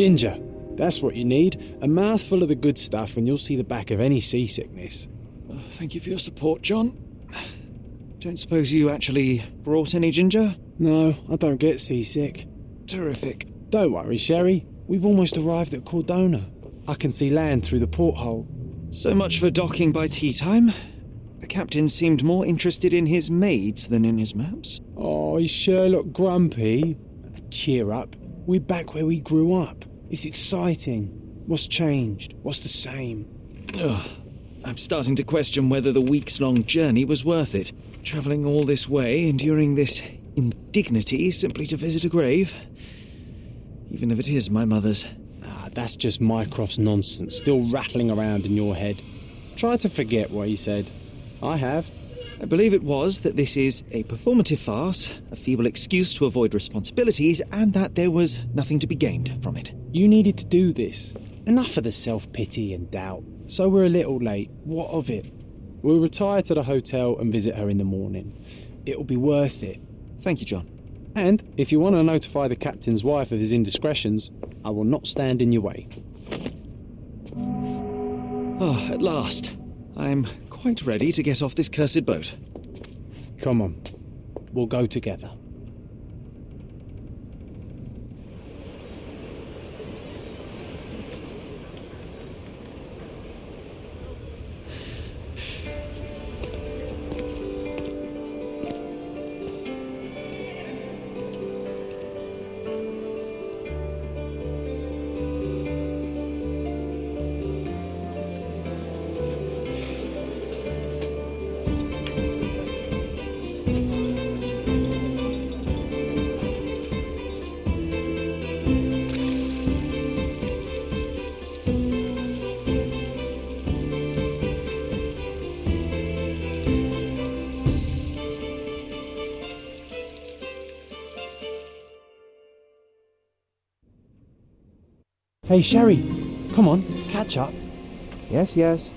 Ginger. That's what you need. A mouthful of the good stuff and you'll see the back of any seasickness. Thank you for your support, John. Don't suppose you actually brought any ginger? No, I don't get seasick. Terrific. Don't worry, Sherry. We've almost arrived at Cordona. I can see land through the porthole. So much for docking by tea time. The captain seemed more interested in his maids than in his maps. Oh, is Sherlock grumpy? Cheer up. We're back where we grew up. It's exciting. What's changed? What's the same? Ugh. I'm starting to question whether the weeks-long journey was worth it. Travelling all this way, enduring this indignity simply to visit a grave. Even if it is my mother's. That's just Mycroft's nonsense, still rattling around in your head. Try to forget what he said. I have. I believe it was that this is a performative farce, a feeble excuse to avoid responsibilities, and that there was nothing to be gained from it. You needed to do this. Enough of the self-pity and doubt. So we're a little late. What of it? We'll retire to the hotel and visit her in the morning. It'll be worth it. Thank you, John. And if you want to notify the captain's wife of his indiscretions, I will not stand in your way. Oh, at last. I'm quite ready to get off this cursed boat. Come on. We'll go together. Hey, Sherry, come on, catch up. Yes, yes.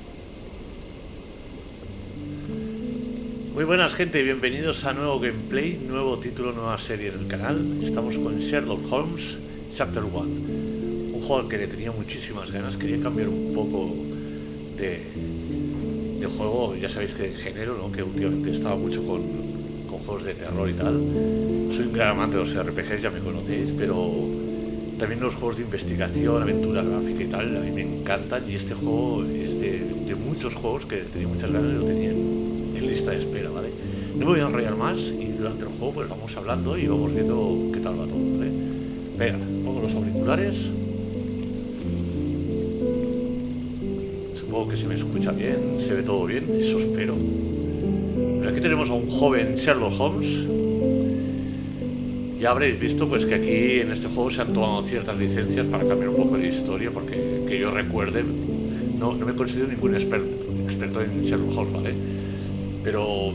Muy buenas, gente, bienvenidos a nuevo gameplay, nuevo título, nueva serie en el canal. Estamos con Sherlock Holmes Chapter One, un juego al que le tenía muchísimas ganas. Quería cambiar un poco de juego, ya sabéis que de género, ¿no? Que últimamente estaba mucho con juegos de terror y tal. Soy un gran amante de los RPGs, ya me conocéis, pero también los juegos de investigación, aventura gráfica y tal, a mí me encantan, y este juego es de muchos juegos que tenía muchas ganas y lo tenía en lista de espera, ¿vale? No me voy a enrollar más y durante el juego pues vamos hablando y vamos viendo qué tal va todo, ¿vale? Venga, pongo los auriculares. Supongo que se me escucha bien, se ve todo bien, eso espero. Pero aquí tenemos a un joven Sherlock Holmes. Ya habréis visto pues que aquí en este juego se han tomado ciertas licencias para cambiar un poco de historia, porque que yo recuerde, no me considero ningún experto en Sherlock Holmes, ¿vale? Pero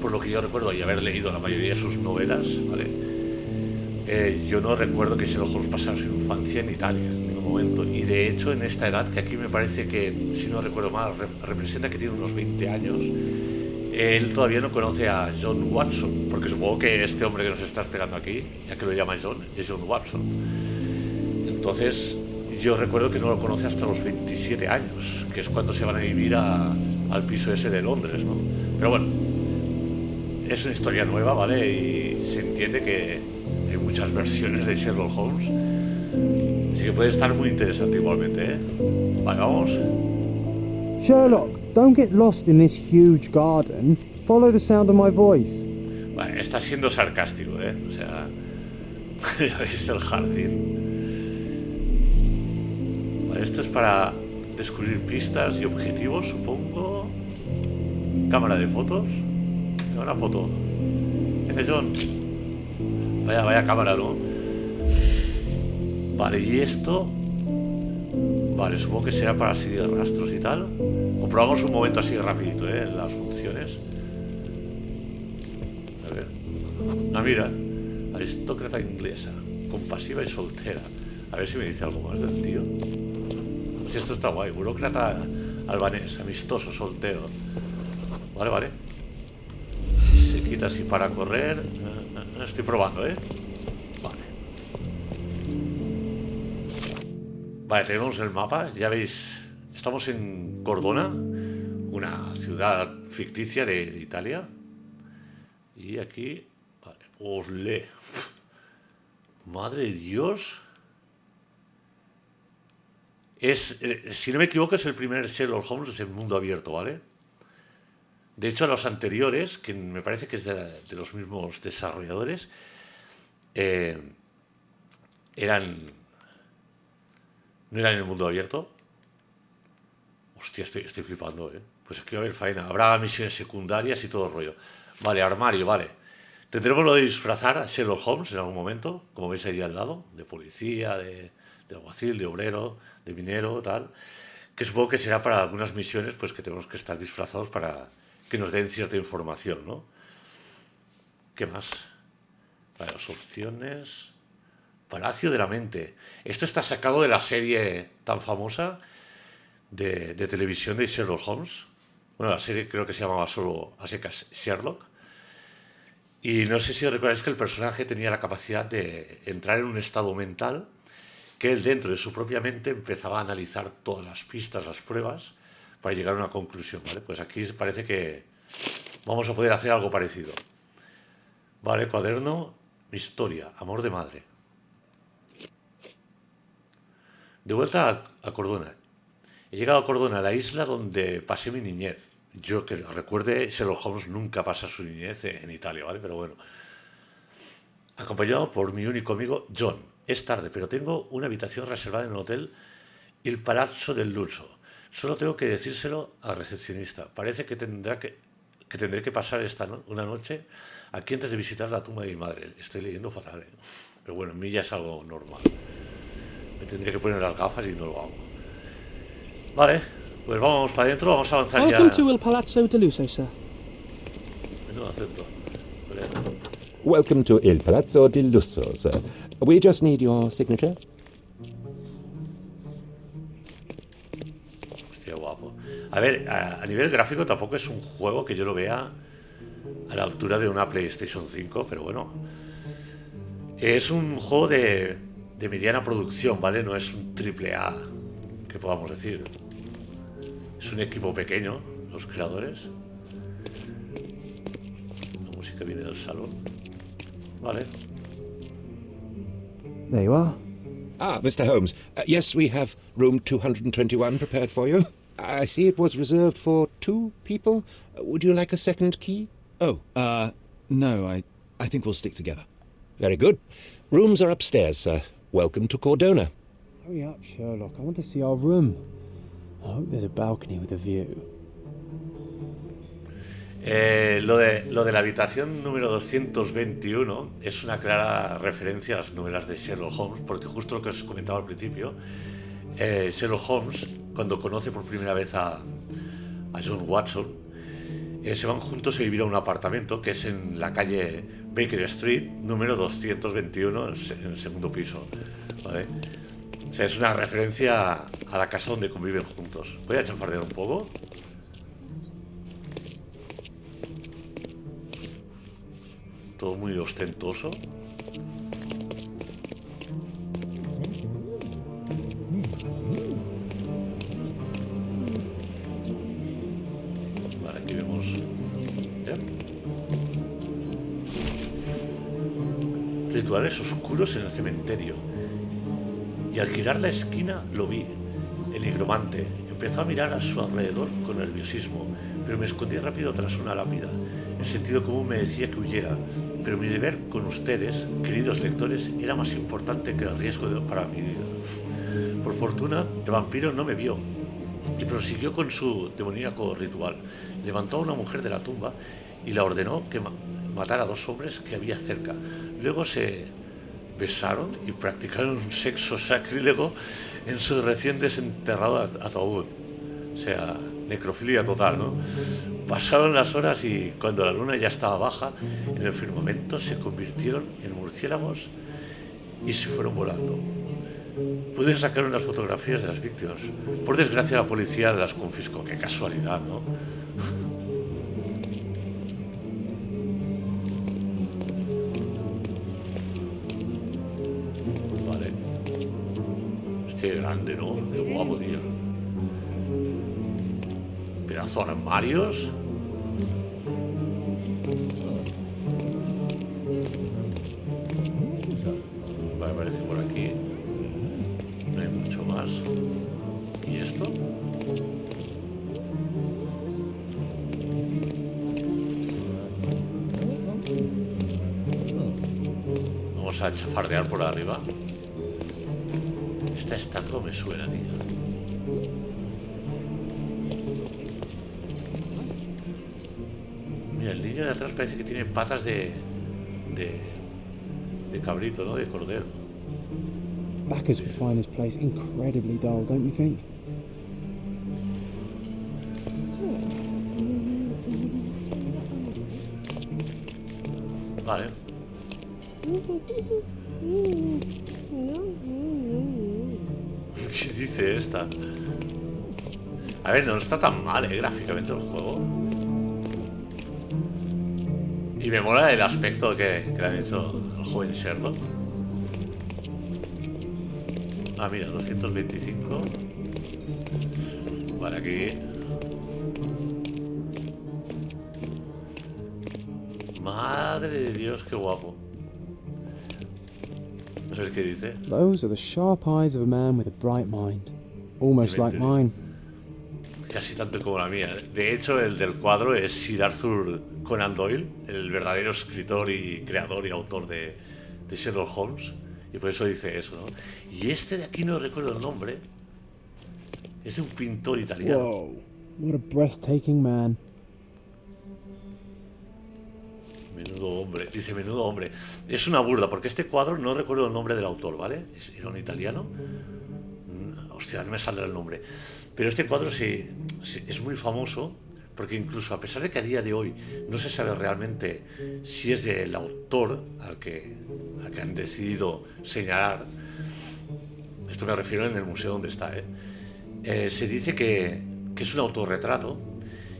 por lo que yo recuerdo y haber leído la mayoría de sus novelas, ¿vale? Yo no recuerdo que Sherlock Holmes pasara su infancia en Italia en ningún momento, y de hecho en esta edad, que aquí me parece que, si no recuerdo mal, representa que tiene unos 20 años, él todavía no conoce a John Watson, porque supongo que este hombre que nos está esperando aquí, ya que lo llama John, es John Watson. Entonces, yo recuerdo que no lo conoce hasta los 27 años, que es cuando se van a vivir al piso ese de Londres, ¿no? Pero bueno, es una historia nueva, ¿vale? Y se entiende que hay muchas versiones de Sherlock Holmes, así que puede estar muy interesante igualmente, ¿eh? Vale, vamos. Sherlock, don't get lost in this huge garden. Follow the sound of my voice. Vale, está siendo sarcástico, ¿eh? O sea, ya veis el jardín. Vale, esto es para descubrir pistas y objetivos, supongo. Cámara de fotos. Tengo una foto. Venga, John. Vaya cámara, ¿no? Vale, y esto... Vale, supongo que será para seguir rastros y tal. Comprobamos un momento así rapidito, las funciones. A ver. Ah, mira. Aristócrata inglesa, compasiva y soltera. A ver si me dice algo más del tío. Pues esto está guay. Burócrata albanés, amistoso, soltero. Vale. Se quita así para correr. Estoy probando, Vale. Vale, tenemos el mapa, ya veis, estamos en Cordona, una ciudad ficticia de Italia. Y aquí, vale, ¡olé! Madre de Dios. Si no me equivoco, es el primer Sherlock Holmes en mundo abierto, ¿vale? De hecho, los anteriores, que me parece que es de los mismos desarrolladores, no eran en el mundo abierto. Hostia, estoy flipando, ¿eh? Pues aquí va a haber faena. Habrá misiones secundarias y todo el rollo. Vale, armario, vale. Tendremos lo de disfrazar a Sherlock Holmes en algún momento, como veis ahí al lado, de policía, de alguacil, de obrero, de minero, tal. Que supongo que será para algunas misiones, pues que tenemos que estar disfrazados para que nos den cierta información, ¿no? ¿Qué más? Vale, las opciones. Palacio de la Mente. Esto está sacado de la serie tan famosa de televisión de Sherlock Holmes. Bueno, la serie creo que se llamaba solo a secas Sherlock. Y no sé si os recordáis que el personaje tenía la capacidad de entrar en un estado mental que él dentro de su propia mente empezaba a analizar todas las pistas, las pruebas, para llegar a una conclusión, ¿vale? Pues aquí parece que vamos a poder hacer algo parecido. Vale, cuaderno, historia, amor de madre. De vuelta a Cordona. He llegado a Cordona, la isla donde pasé mi niñez. Yo que recuerde, Sherlock Holmes nunca pasa su niñez en Italia, ¿vale? Pero bueno. Acompañado por mi único amigo, John. Es tarde, pero tengo una habitación reservada en un hotel, Il Palazzo del Lusso. Solo tengo que decírselo al recepcionista. Parece que tendré que pasar una noche aquí antes de visitar la tumba de mi madre. Estoy leyendo fatal, ¿eh? Pero bueno, en mí ya es algo normal. Me tendría que poner las gafas y no lo hago. Vale, pues vamos para adentro, vamos a avanzar ya. Welcome to Il Palazzo del Lusso, sir. No acepto. Vale. Welcome to Il Palazzo del Lusso, sir. We just need your signature. Hostia, guapo. A ver, a nivel gráfico tampoco es un juego que yo lo vea a la altura de una PlayStation 5, pero bueno. Es un juego de mediana producción, ¿vale? No es un triple A, que podamos decir. Es un equipo pequeño, los creadores. La música viene del salón. Vale. There you are. Ah, Mr. Holmes. Yes, we have room 221 prepared for you. I see it was reserved for 2 people. Would you like a second key? Oh, no, I think we'll stick together. Very good. Rooms are upstairs, sir. Welcome to Cordona. Hurry up, Sherlock. I want to see our room. I hope there's a balcony with a view. Lo de la habitación número 221 es una clara referencia a las novelas de Sherlock Holmes, porque justo lo que os comentaba al principio, Sherlock Holmes, cuando conoce por primera vez a John Watson, se van juntos a vivir a un apartamento que es en la calle Baker Street, número 221, en el segundo piso, ¿vale? O sea, es una referencia a la casa donde conviven juntos. Voy a chafardear un poco. Todo muy ostentoso. Vale, aquí vemos. Rituales oscuros en el cementerio. Y al girar la esquina lo vi. El nigromante empezó a mirar a su alrededor con nerviosismo, pero me escondí rápido tras una lápida. El sentido común me decía que huyera, pero mi deber con ustedes, queridos lectores, era más importante que el riesgo para mi vida. Por fortuna, el vampiro no me vio y prosiguió con su demoníaco ritual. Levantó a una mujer de la tumba y la ordenó que matara a 2 hombres que había cerca. Luego se besaron y practicaron un sexo sacrílego en su recién desenterrado ataúd. O sea, necrofilia total, ¿no? Pasaron las horas y cuando la luna ya estaba baja, en el firmamento se convirtieron en murciélagos y se fueron volando. Pude sacar unas fotografías de las víctimas. Por desgracia la policía las confiscó. Qué casualidad, ¿no? Este grande, ¿no? Qué guapo, tío. Pedazo de armarios. Vale, parece que por aquí no hay mucho más. ¿Y esto? Vamos a chafardear por arriba. Esta estatua me suena, tío. Mira, el niño de atrás parece que tiene patas de cabrito, ¿no? De cordero. Backers would find this place incredibly dull, don't you think? Vale. ¿Qué dice esta? A ver, no está tan mal, gráficamente el juego. Y me mola el aspecto que le han hecho al joven Sherlock. Ah, mira, 225. Vale, aquí. Madre de Dios, qué guapo. A ver qué dice. Those are the sharp eyes of a man with a bright mind. Almost like mine. Casi tanto como la mía. De hecho, el del cuadro es Sir Arthur Conan Doyle, el verdadero escritor y creador y autor de Sherlock Holmes. Y por eso dice eso, ¿no? Y este de aquí no recuerdo el nombre. Es de un pintor italiano. Whoa, what a breathtaking man. Menudo hombre, dice menudo hombre. Es una burla, porque este cuadro no recuerdo el nombre del autor, ¿vale? Era un italiano. Hostia, no me saldrá el nombre. Pero este cuadro sí, es muy famoso, porque incluso a pesar de que a día de hoy no se sabe realmente si es del autor al que han decidido señalar, esto me refiero en el museo donde está, se dice que es un autorretrato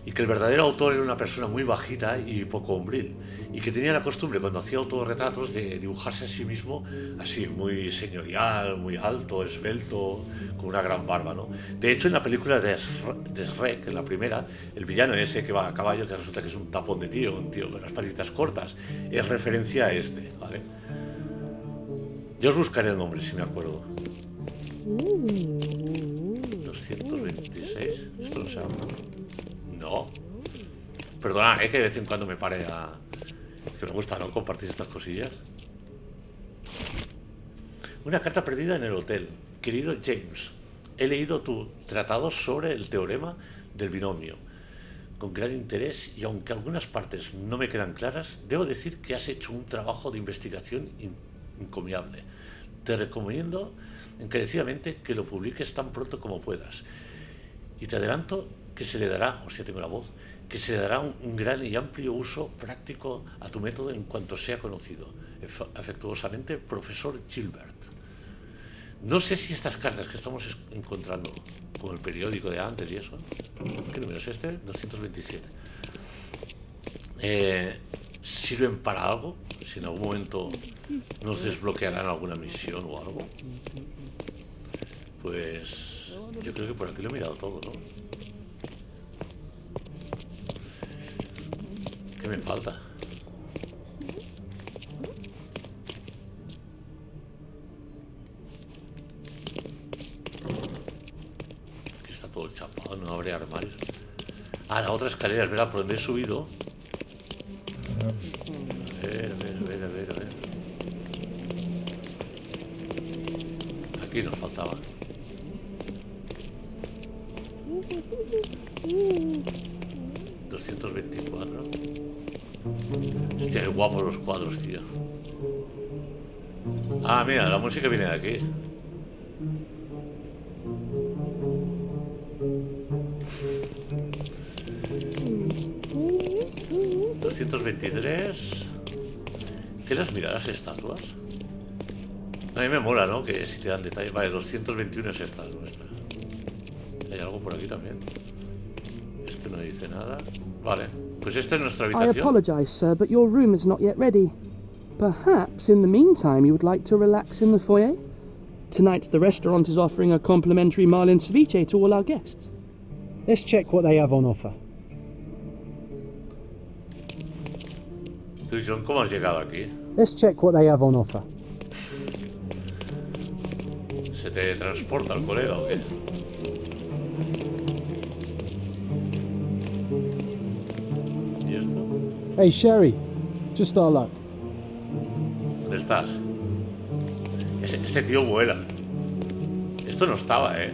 y que el verdadero autor era una persona muy bajita y poco hombril, y que tenía la costumbre, cuando hacía autorretratos, de dibujarse a sí mismo así, muy señorial, muy alto, esbelto, con una gran barba, ¿no? De hecho, en la película de Shrek, en la primera, el villano ese que va a caballo, que resulta que es un tapón de tío, un tío con las patitas cortas, es referencia a este, ¿vale? Yo os buscaré el nombre si me acuerdo. 226. Esto no se llama. No. Perdonad, que de vez en cuando me pare a... Es que me gusta, ¿no? Compartir estas cosillas. Una carta perdida en el hotel. Querido James, he leído tu tratado sobre el teorema del binomio con gran interés, y aunque algunas partes no me quedan claras, debo decir que has hecho un trabajo de investigación encomiable. Te recomiendo encarecidamente que lo publiques tan pronto como puedas. Y te adelanto que se le dará, o sea, tengo la voz, que se le dará un gran y amplio uso práctico a tu método en cuanto sea conocido. Afectuosamente, profesor Gilbert. No sé si estas cartas que estamos encontrando, como el periódico de antes y eso, ¿qué número es este? 227. ¿Sirven para algo? Si en algún momento nos desbloquearán alguna misión o algo. Pues yo creo que por aquí lo he mirado todo, ¿no? ¿Qué me falta? Aquí está todo chapado, no abre armarios. Ah, la otra escalera, es verdad, por donde he subido. A ver. Aquí nos faltaba. $224. Hostia, qué guapos los cuadros, tío. Ah, mira, la música viene de aquí. $223. ¿Qué las mirarás estatuas? A mí me mola, ¿no? Que si te dan detalles. Vale, 221 es esta nuestra. Hay algo por aquí también. Este no dice nada. Vale, pues esta es nuestra I habitación. apologize, sir, but your room is not yet ready. Perhaps, in the meantime, you would like to relax in the foyer? Tonight, the restaurant is offering a complimentary marlin ceviche to all our guests. Let's check what they have on offer. Tú, John, ¿cómo has llegado aquí? Let's check what they have on offer. ¿Se te transporta el colega o qué? ¿Y esto? Hey, Sherry. Just our luck. ¿Dónde estás? Este tío vuela. Esto no estaba, ¿eh?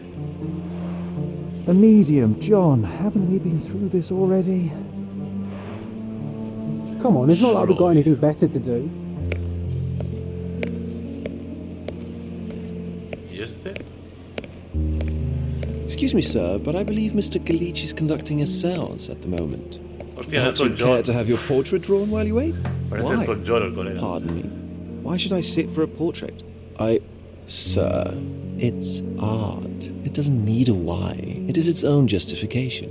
A medium, John. Haven't we been through this already? Come on, it's not like we've got anything better to do. ¿Y este? Excuse me, sir, but I believe Mr. Galich is conducting a séance at the moment. Hostia, Perhaps Elton you'd care John. to have your portrait drawn while you wait? Parece Why? Elton John el colega. Pardon me. Why should I sit for a portrait? Sir, it's art. It doesn't need a why. It is its own justification.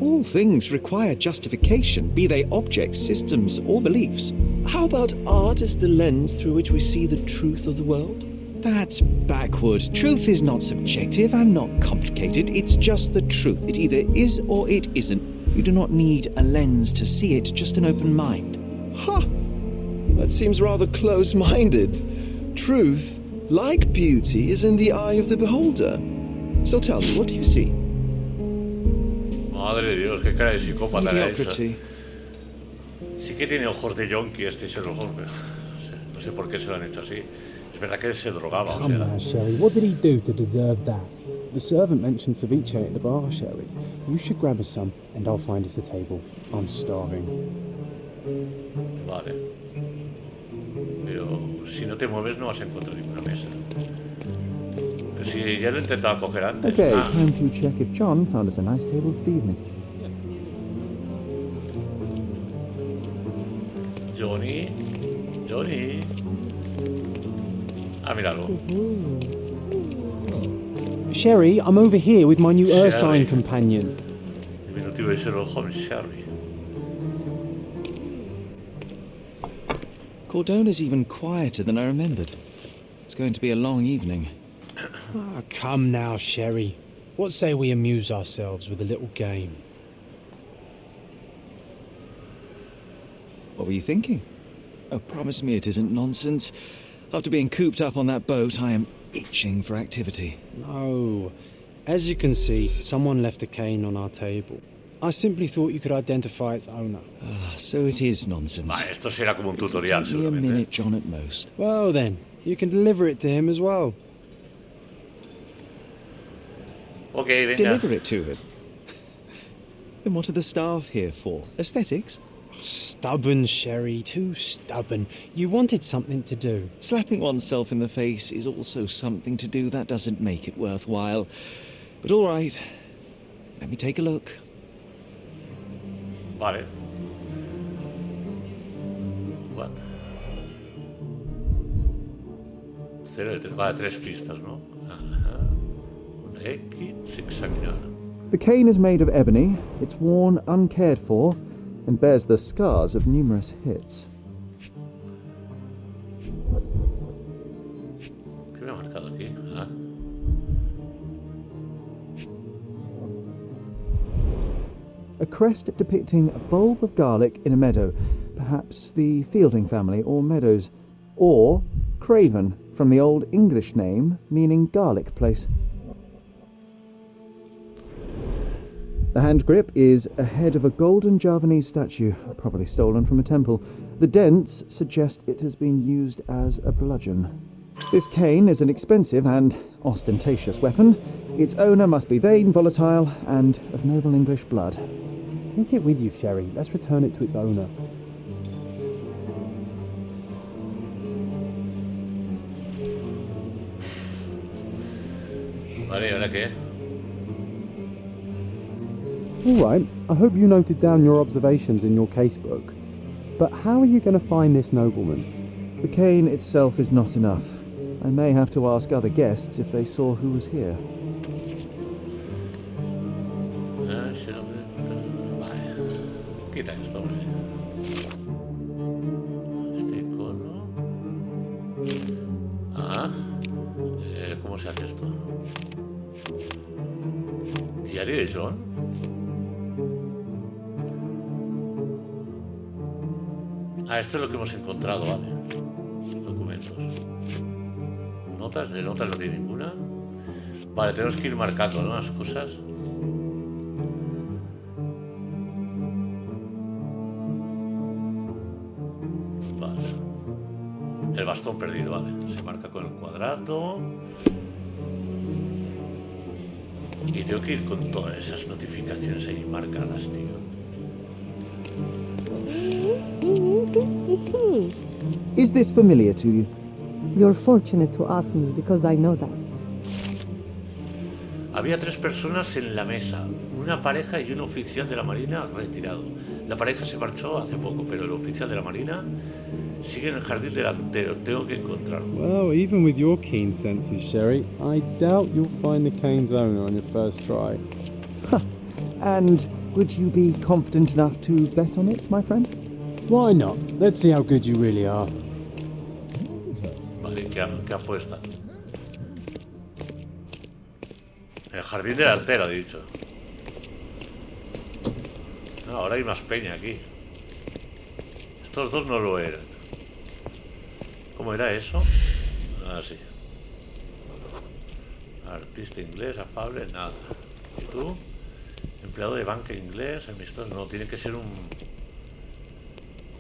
All things require justification, be they objects, systems, or beliefs. How about art as the lens through which we see the truth of the world? That's backward. Truth is not subjective and not complicated. It's just the truth. It either is or it isn't. You do not need a lens to see it, just an open mind. Ha! That seems rather close-minded. Truth, like beauty, is in the eye of the beholder. So tell me, what do you see? Madre de Dios, qué cara de psicópata era esa. Mediocrity. Sí que tiene ojos de yonki este Sherlock Holmes, pero no sé por qué se lo han hecho así. Es verdad que se drogaba, o Come sea. now, Sherry. What did he do to deserve that? The servant mentioned ceviche at the bar, Sherry. You should grab us some, and I'll find us a table. I'm starving. Vale. Pero si no te mueves no vas a encontrar ninguna mesa. Pero si ya lo he intentado coger antes. Okay, Ah, time to check if John found us a nice table for the evening. Johnny. Ah, míralo. Sherry, I'm over here with my new Sherry. Ursine companion. Diminutivo de Sherlock Holmes, Sherry. Cordona's even quieter than I remembered. It's going to be a long evening. Ah, come now, Sherry. What say we amuse ourselves with a little game? What were you thinking? Oh, promise me it isn't nonsense. After being cooped up on that boat, I am itching for activity. No. As you can see, someone left a cane on our table. I simply thought you could identify its owner. Ah, so it is nonsense. Vale, esto será como un tutorial, Take me a seguramente. minute, John, at most. Well then, you can deliver it to him as well. Ok, venga. Deliver it to him. Then what are the staff here for? Aesthetics? Stubborn, Sherry, too stubborn. You wanted something to do. Slapping oneself in the face is also something to do. That doesn't make it worthwhile. But all right, let me take a look. Vale. What? 0 de 3. Vale, 3 pistas, ¿no? Ajá. Una X, examinar. The cane is made of ebony, it's worn uncared for, and bears the scars of numerous hits. ¿Qué me ha marcado aquí? Ah. A crest depicting a bulb of garlic in a meadow, perhaps the Fielding family or Meadows, or Craven, from the Old English name meaning garlic place. The hand grip is a head of a golden Javanese statue, probably stolen from a temple. The dents suggest it has been used as a bludgeon. This cane is an expensive and ostentatious weapon. Its owner must be vain, volatile, and of noble English blood. Take it with you, Sherry. Let's return it to its owner. Vale, ¿y ahora qué? All right, I hope you noted down your observations in your casebook. But how are you going to find this nobleman? The cane itself is not enough. I may have to ask other guests if they saw who was here. Vale. Quita esto, hombre. Este icono. Ah. ¿Cómo ¿cómo se hace esto? Diario de John. Ah, esto es lo que hemos encontrado, vale. Los documentos. Notas, de notas no tiene ninguna. Vale, tenemos que ir marcando, ¿no? Las cosas. Vale. El bastón perdido, vale. Se marca con el cuadrado. Y tengo que ir con todas esas notificaciones ahí marcadas, tío. Is this familiar to you? You're fortunate to ask me because I know that. Había 3 personas en la mesa, una pareja y un oficial de la Marina retirado. La pareja se marchó hace poco, pero el oficial de la Marina sigue en el jardín delantero. Tengo que encontrarlo. Well, even with your keen senses, Sherry, I doubt you'll find the cane's owner on your first try. And would you be confident enough to bet on it, my friend? Why not? Let's see how good you really are. Vale, ¿qué apuesta? El jardín delantero, he dicho. No, ahora hay más peña aquí. Estos dos no lo eran. ¿Cómo era eso? Ah, sí. Artista inglés, afable, nada. ¿Y tú? Empleado de banca inglés, amistoso. No, tiene que ser un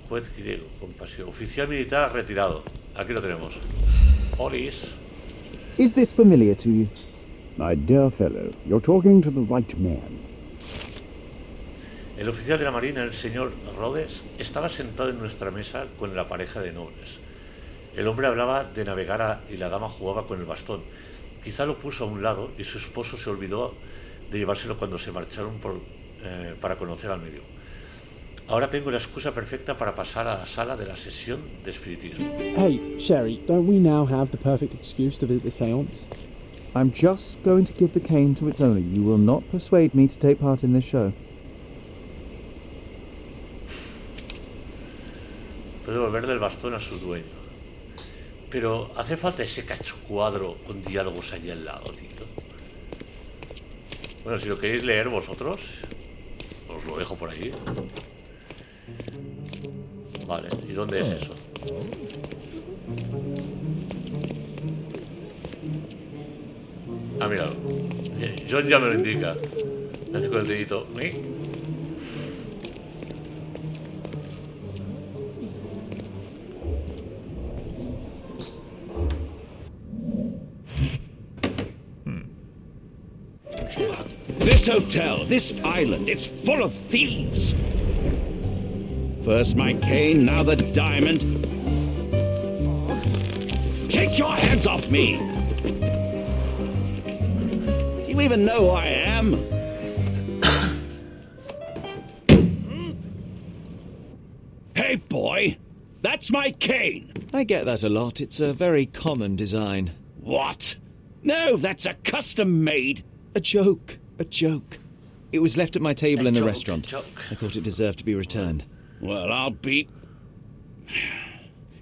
juez griego, compasión. Oficial militar retirado. Aquí lo tenemos. Olis. Is this familiar to you? My dear fellow, you're talking to the right man. El oficial de la Marina, el señor Rhodes, estaba sentado en nuestra mesa con la pareja de nobles. El hombre hablaba de navegar y la dama jugaba con el bastón. Quizá lo puso a un lado y su esposo se olvidó de llevárselo cuando se marcharon para conocer al medio. Ahora tengo la excusa perfecta para pasar a la sala de la sesión de espiritismo. Hey, Sherry, don't we now have the perfect excuse to visit the seance? I'm just going to give the cane to its owner. You will not persuade me to take part in this show. Puede devolverle el bastón a su dueño. Pero hace falta ese cacho cuadro con diálogos allí al lado, tío. Bueno, si lo queréis leer vosotros, os lo dejo por allí. Vale, ¿y dónde es eso? Ah, míralo. John ya me lo indica. Me hace con el dedito. This hotel, this island, it's full of thieves. First my cane, now the diamond. Take your hands off me! Do you even know who I am? Hey, boy! That's my cane! I get that a lot. It's a very common design. What? No, that's a custom-made. A joke. A joke. It was left at my table in the joke, restaurant. I thought it deserved to be returned. Well, I'll be...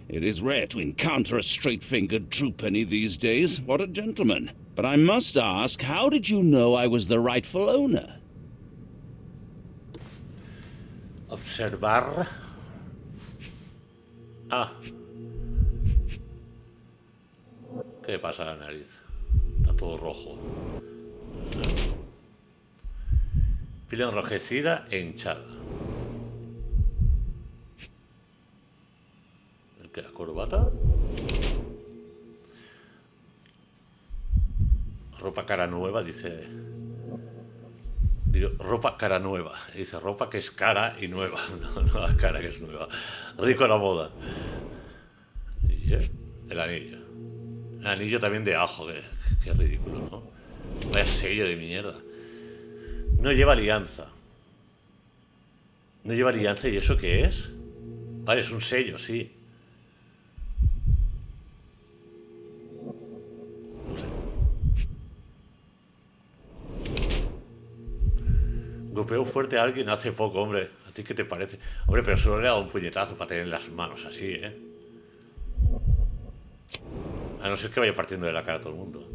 It is rare to encounter a straight-fingered true penny these days. What a gentleman. But I must ask, how did you know I was the rightful owner? Observar. Ah. ¿Qué pasa a la nariz? Está todo rojo. Piel enrojecida e hinchada. ¿Qué, la corbata? Ropa cara nueva, dice. Digo, ropa cara nueva. Dice ropa que es cara y nueva. No la cara que es nueva. Rico la moda. Y el anillo. El anillo también de ajo. Qué ridículo, ¿no? Vaya sello de mierda. No lleva alianza. No lleva alianza, ¿y eso qué es? Vale, es un sello, sí. No sé. Golpeó fuerte a alguien hace poco, hombre. ¿A ti qué te parece? Hombre, pero solo le ha dado un puñetazo para tener las manos así, ¿eh? A no ser que vaya partiendo de la cara a todo el mundo.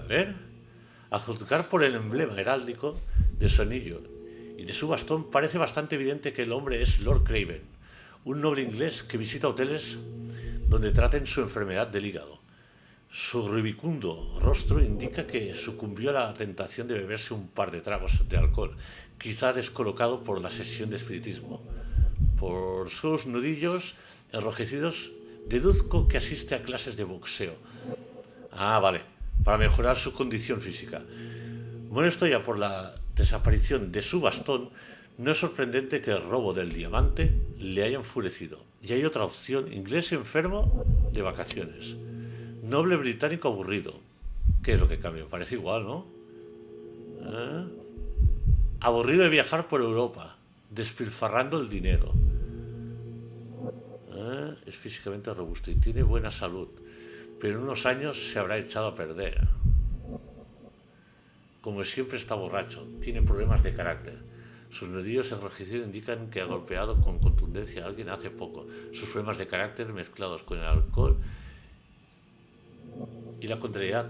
ver. A juzgar por el emblema heráldico de su anillo y de su bastón, parece bastante evidente que el hombre es Lord Craven, un noble inglés que visita hoteles donde traten su enfermedad del hígado. Su rubicundo rostro indica que sucumbió a la tentación de beberse un par de tragos de alcohol, quizá descolocado por la sesión de espiritismo. Por sus nudillos enrojecidos, deduzco que asiste a clases de boxeo. Ah, vale, para mejorar su condición física. Molesto ya por la desaparición de su bastón, no es sorprendente que el robo del diamante le haya enfurecido. Y hay otra opción: inglés enfermo de vacaciones, noble británico aburrido. ¿Qué es lo que cambia? Parece igual, ¿no? Aburrido de viajar por Europa, despilfarrando el dinero. Es físicamente robusto y tiene buena salud, pero en unos años se habrá echado a perder. Como siempre está borracho, tiene problemas de carácter. Sus nudillos enrojecidos indican que ha golpeado con contundencia a alguien hace poco. Sus problemas de carácter mezclados con el alcohol y la contrariedad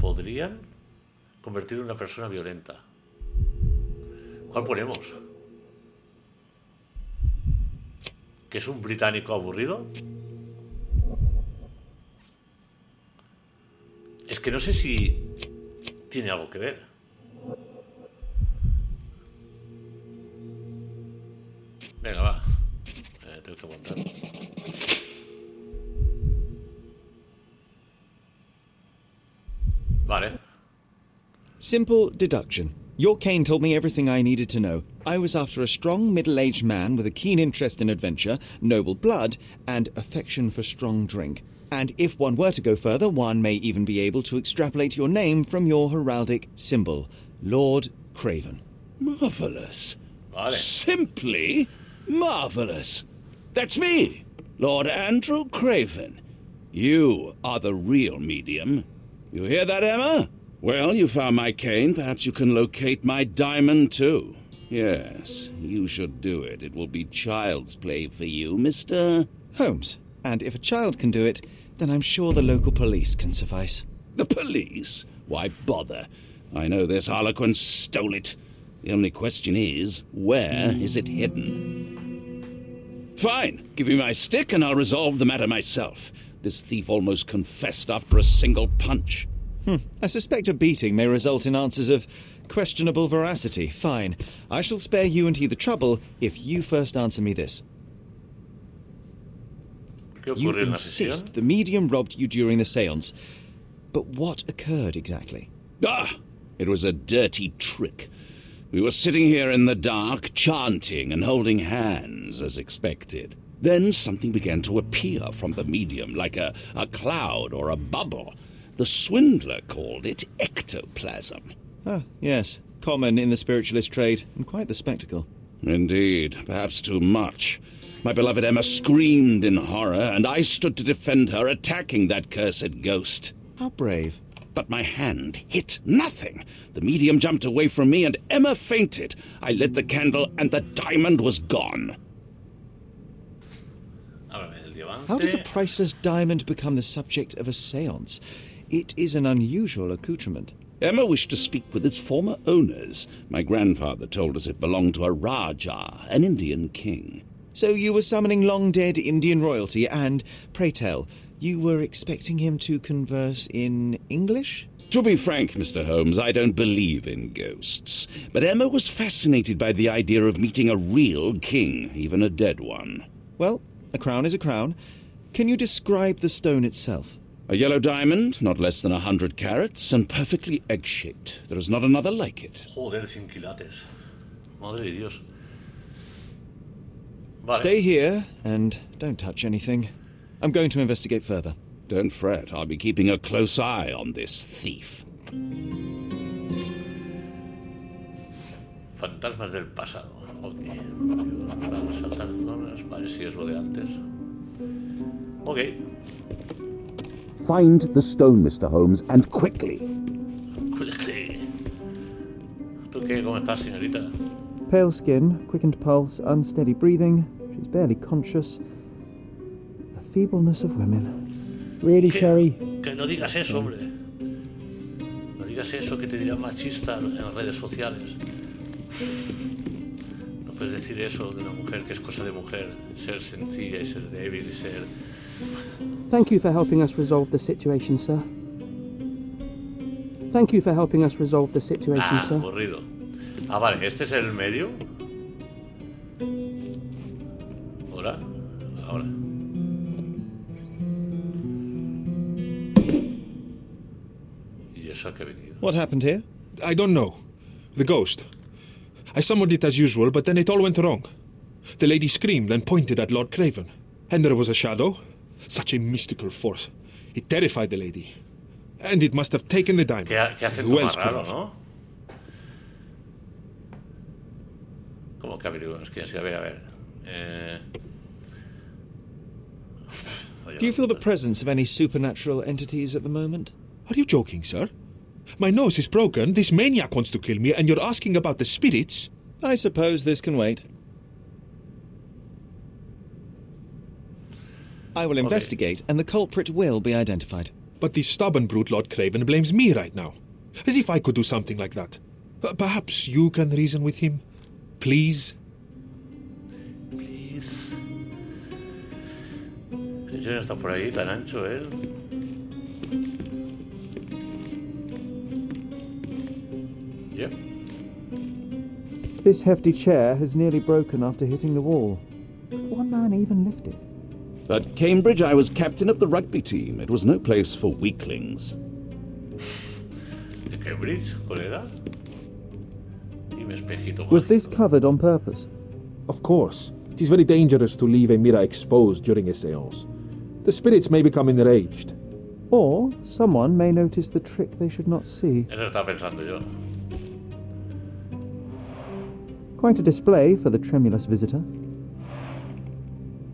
podrían convertirlo en una persona violenta. ¿Cuál ponemos? ¿Que es un británico aburrido? Es que no sé si tiene algo que ver. Venga, va. Tengo que aguantar. Vale. Simple deduction. Your cane told me everything I needed to know. I was after a strong, middle-aged man with a keen interest in adventure, noble blood, and affection for strong drink. And if one were to go further, one may even be able to extrapolate your name from your heraldic symbol, Lord Craven. Marvellous. Vale. Simply marvellous. That's me, Lord Andrew Craven. You are the real medium. You hear that, Emma? Well, you found my cane. Perhaps you can locate my diamond, too. Yes, you should do it. It will be child's play for you, Mr. Holmes. And if a child can do it, then I'm sure the local police can suffice. The police? Why bother? I know this harlequin stole it. The only question is, where is it hidden? Fine. Give me my stick and I'll resolve the matter myself. This thief almost confessed after a single punch. I suspect a beating may result in answers of questionable veracity. Fine. I shall spare you and he the trouble if you first answer me this. You insist the medium robbed you during the séance. But what occurred exactly? It was a dirty trick. We were sitting here in the dark, chanting and holding hands, as expected. Then something began to appear from the medium, like a cloud or a bubble. The swindler called it ectoplasm. Ah, yes. Common in the spiritualist trade, and quite the spectacle. Indeed, perhaps too much. My beloved Emma screamed in horror, and I stood to defend her, attacking that cursed ghost. How brave. But my hand hit nothing. The medium jumped away from me, and Emma fainted. I lit the candle, and the diamond was gone. How does a priceless diamond become the subject of a séance? It is an unusual accoutrement. Emma wished to speak with its former owners. My grandfather told us it belonged to a Rajah, an Indian king. So you were summoning long-dead Indian royalty, and, pray tell, you were expecting him to converse in English? To be frank, Mr. Holmes, I don't believe in ghosts. But Emma was fascinated by the idea of meeting a real king, even a dead one. Well, a crown is a crown. Can you describe the stone itself? A yellow diamond, not less than 100 carats, and perfectly egg-shaped. There is not another like it. Joder, 100 quilates. Madre de Dios. Vale. Stay here, and don't touch anything. I'm going to investigate further. Don't fret. I'll be keeping a close eye on this thief. Fantasmas del pasado. Ok. Saltar zonas. Vale, sí, es lo de antes. Ok. Find the stone, Mr. Holmes, and quickly. Quickly. ¿Tú qué? ¿Cómo estás, señorita? Pale skin, quickened pulse, unsteady breathing. She's barely conscious. The feebleness of women. Really, Sherry? Que no digas eso, hombre. digas eso que te dirán machista en las redes sociales. No puedes decir eso de una mujer, que es cosa de mujer, ser sencilla y ser débil y ser... Thank you for helping us resolve the situation, sir. Thank you for helping us resolve the situation, sir. Aburrido. Ah, vale, este es el medio. Ahora. ¿Y eso a qué ha venido? What happened here? I don't know. The ghost. I summoned it as usual, but then it all went wrong. The lady screamed and pointed at Lord Craven. And there was a shadow. Such a mystical force. It terrified the lady. And it must have taken the diamond. ¿Qué acento más raro, ¿no? ¿Cómo que averiguamos quién es? A ver. Do you feel the presence of any supernatural entities at the moment? Are you joking, sir? My nose is broken, this maniac wants to kill me, and you're asking about the spirits? I suppose this can wait. I will investigate, and the culprit will be identified. But the stubborn brute Lord Craven blames me right now. As if I could do something like that. Perhaps you can reason with him? Please? Please. Ese no está por ahí, tan ancho él. Yep. This hefty chair has nearly broken after hitting the wall. Could one man even lift it? At Cambridge, I was captain of the rugby team. It was no place for weaklings. ¿De Cambridge, colega? Dime, espejito. Was this covered on purpose? Of course. It is very dangerous to leave a mirror exposed during a séance. The spirits may become enraged. Or someone may notice the trick they should not see. Eso estaba pensando yo. Quite a display for the tremulous visitor.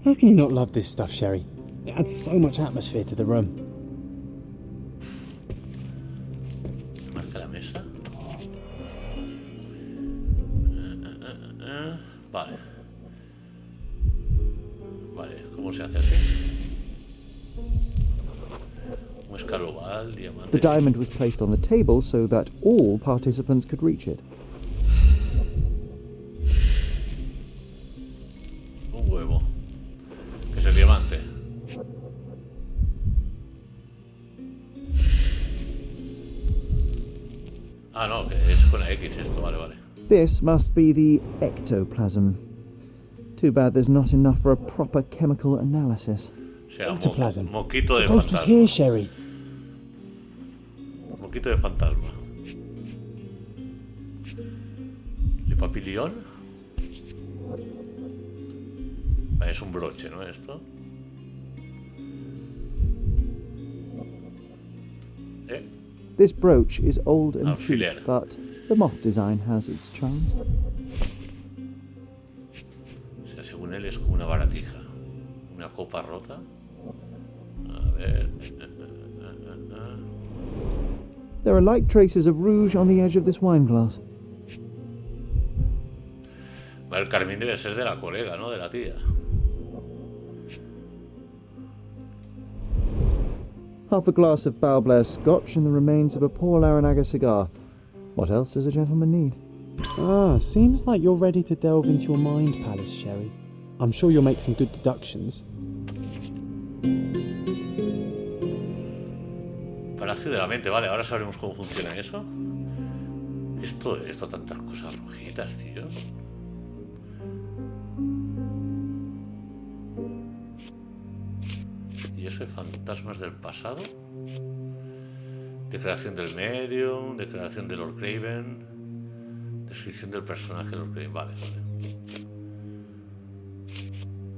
How can you not love this stuff, Sherry? It adds so much atmosphere to the room. Marca la mesa. Vale. Vale, ¿cómo se hace así? Un escaloval, diamante. The diamond was placed on the table so that all participants could reach it. Un huevo. Que es el diamante. Ah, no, que es con la X esto, vale. This must be the ectoplasm. Too bad there's not enough for a proper chemical analysis. O sea, Ectoplasm. Moquito de The ghost was fantasma. here, Sherry. Moquito de fantasma. ¿Le papillon? Vale, es un broche, ¿no? Esto. This brooch is old and cheap, Alfiler. but the moth design has its charms. O sea, según él es como una baratija. Una copa rota. A ver. There are light traces of rouge on the edge of this wine glass. El carmín debe ser de la colega, ¿no? De la tía. Half a glass of Balblair scotch and the remains of a Paul Aranaga cigar. What else does a gentleman need? Ah, seems like you're ready to delve into your mind palace, Sherry. I'm sure you'll make some good deductions. Palacio de la mente, vale, ahora sabremos cómo funciona eso. Esto, tantas cosas rojitas, tío. Y eso de fantasmas del pasado. Declaración del medium, declaración de Lord Craven, descripción del personaje de Lord Craven, vale.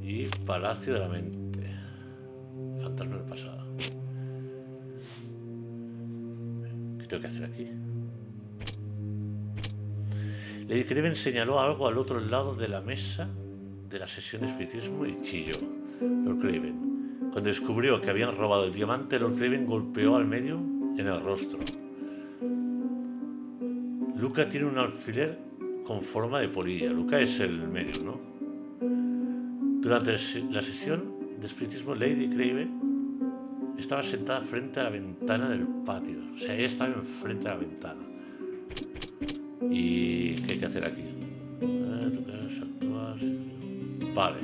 Y Palacio de la mente. Fantasmas del pasado. ¿Qué tengo que hacer aquí? Lady Craven señaló algo al otro lado de la mesa de la sesión de espiritismo y chilló. Lord Craven. Cuando descubrió que habían robado el diamante, Lord Craven golpeó al medium en el rostro. Luca tiene un alfiler con forma de polilla. Luca es el medium, ¿no? Durante la sesión de espiritismo, Lady Craven Estaba sentada frente a la ventana del patio. O sea, ella estaba enfrente de la ventana. ¿Y qué hay que hacer aquí? Vale.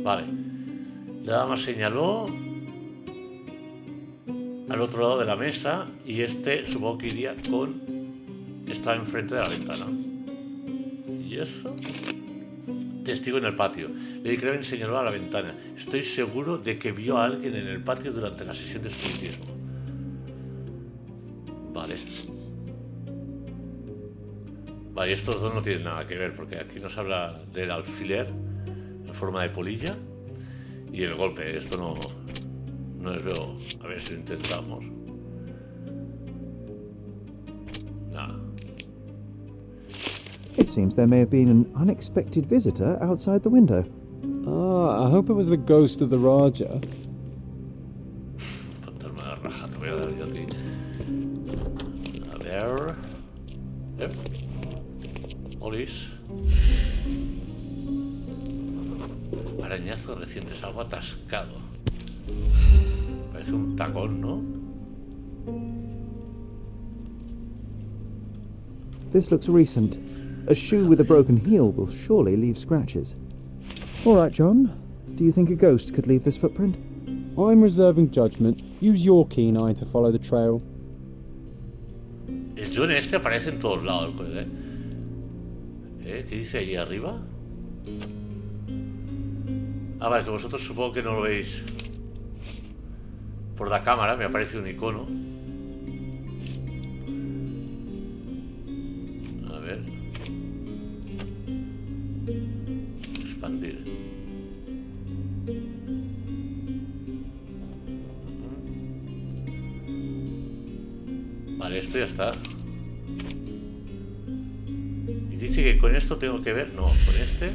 Vale. La dama señaló al otro lado de la mesa y este supongo que iría con... Estaba enfrente de la ventana. ¿Y eso? Testigo en el patio. Lady Craven señaló a la ventana. Estoy seguro de que vio a alguien en el patio durante la sesión de espiritismo. Vale. Vale, estos dos no tienen nada que ver porque aquí nos habla del alfiler en forma de polilla y el golpe. Esto no les veo. A ver si lo intentamos. Nada. It seems there may have been an unexpected visitor outside the window. Ah, I hope it was the ghost of the Raja. Fantasma de raja, te voy a dar yo a ti. A ver. Olis. Arañazo recientes, algo atascado. Parece un tacón, ¿no? This looks recent. A shoe with a broken heel will surely leave scratches. All right, John. Do you think a ghost could leave this footprint? I'm reserving judgment. Use your keen eye to follow the trail. El John este aparece en todos lados, ¿eh? ¿Qué dice allí arriba? Ah, vale, que vosotros supongo que no lo veis. Por la cámara me aparece un icono. A ver. Expandir. Vale, esto ya está. Y dice que con esto tengo que ver... No, con este...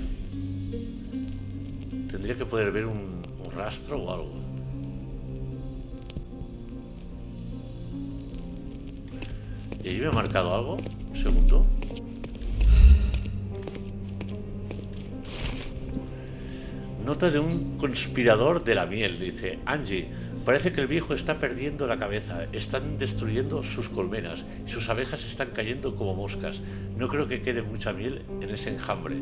Tendría que poder ver un rastro o algo. ¿Y ahí me ha marcado algo? Un segundo. Nota de un conspirador de la miel, dice Angie. Parece que el viejo está perdiendo la cabeza. Están destruyendo sus colmenas y sus abejas están cayendo como moscas. No creo que quede mucha miel en ese enjambre.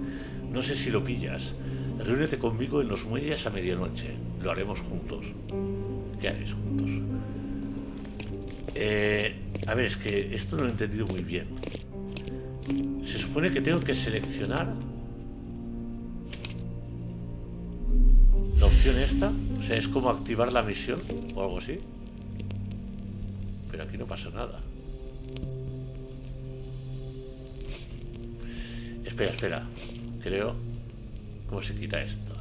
No sé si lo pillas. Reúnete conmigo en los muelles a medianoche. Lo haremos juntos. ¿Qué haréis juntos? A ver, es que esto no lo he entendido muy bien. Se supone que tengo que seleccionar la opción esta. O sea, es como activar la misión o algo así. Pero aquí no pasa nada. Espera, espera. Creo... ¿Cómo se quita esto?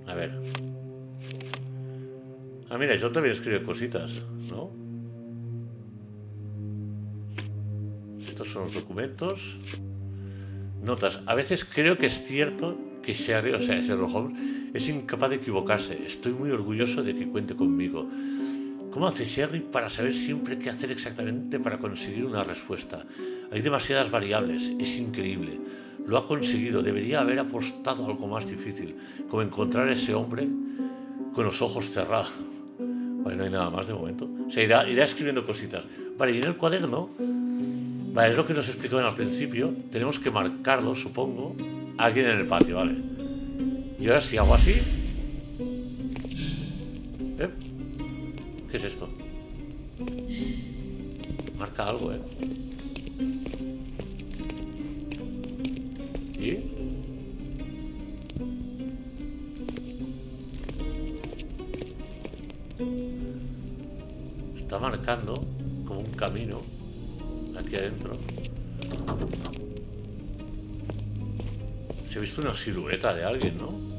A ver. Ah, mira, yo también escribo cositas, ¿no? Estos son los documentos. Notas. A veces creo que es cierto que Sherlock Holmes es incapaz de equivocarse. Estoy muy orgulloso de que cuente conmigo. ¿Cómo hace Sherry para saber siempre qué hacer exactamente para conseguir una respuesta? Hay demasiadas variables, es increíble. Lo ha conseguido, debería haber apostado a algo más difícil, como encontrar a ese hombre con los ojos cerrados. Vale, no hay nada más de momento. O sea, irá escribiendo cositas. Vale, y en el cuaderno, vale, es lo que nos explicaban al principio, tenemos que marcarlo, supongo, a alguien en el patio, vale. Y ahora si hago así... ¿Qué es esto? Marca algo, ¿Y? Está marcando como un camino aquí adentro. Se ha visto una silueta de alguien, ¿no?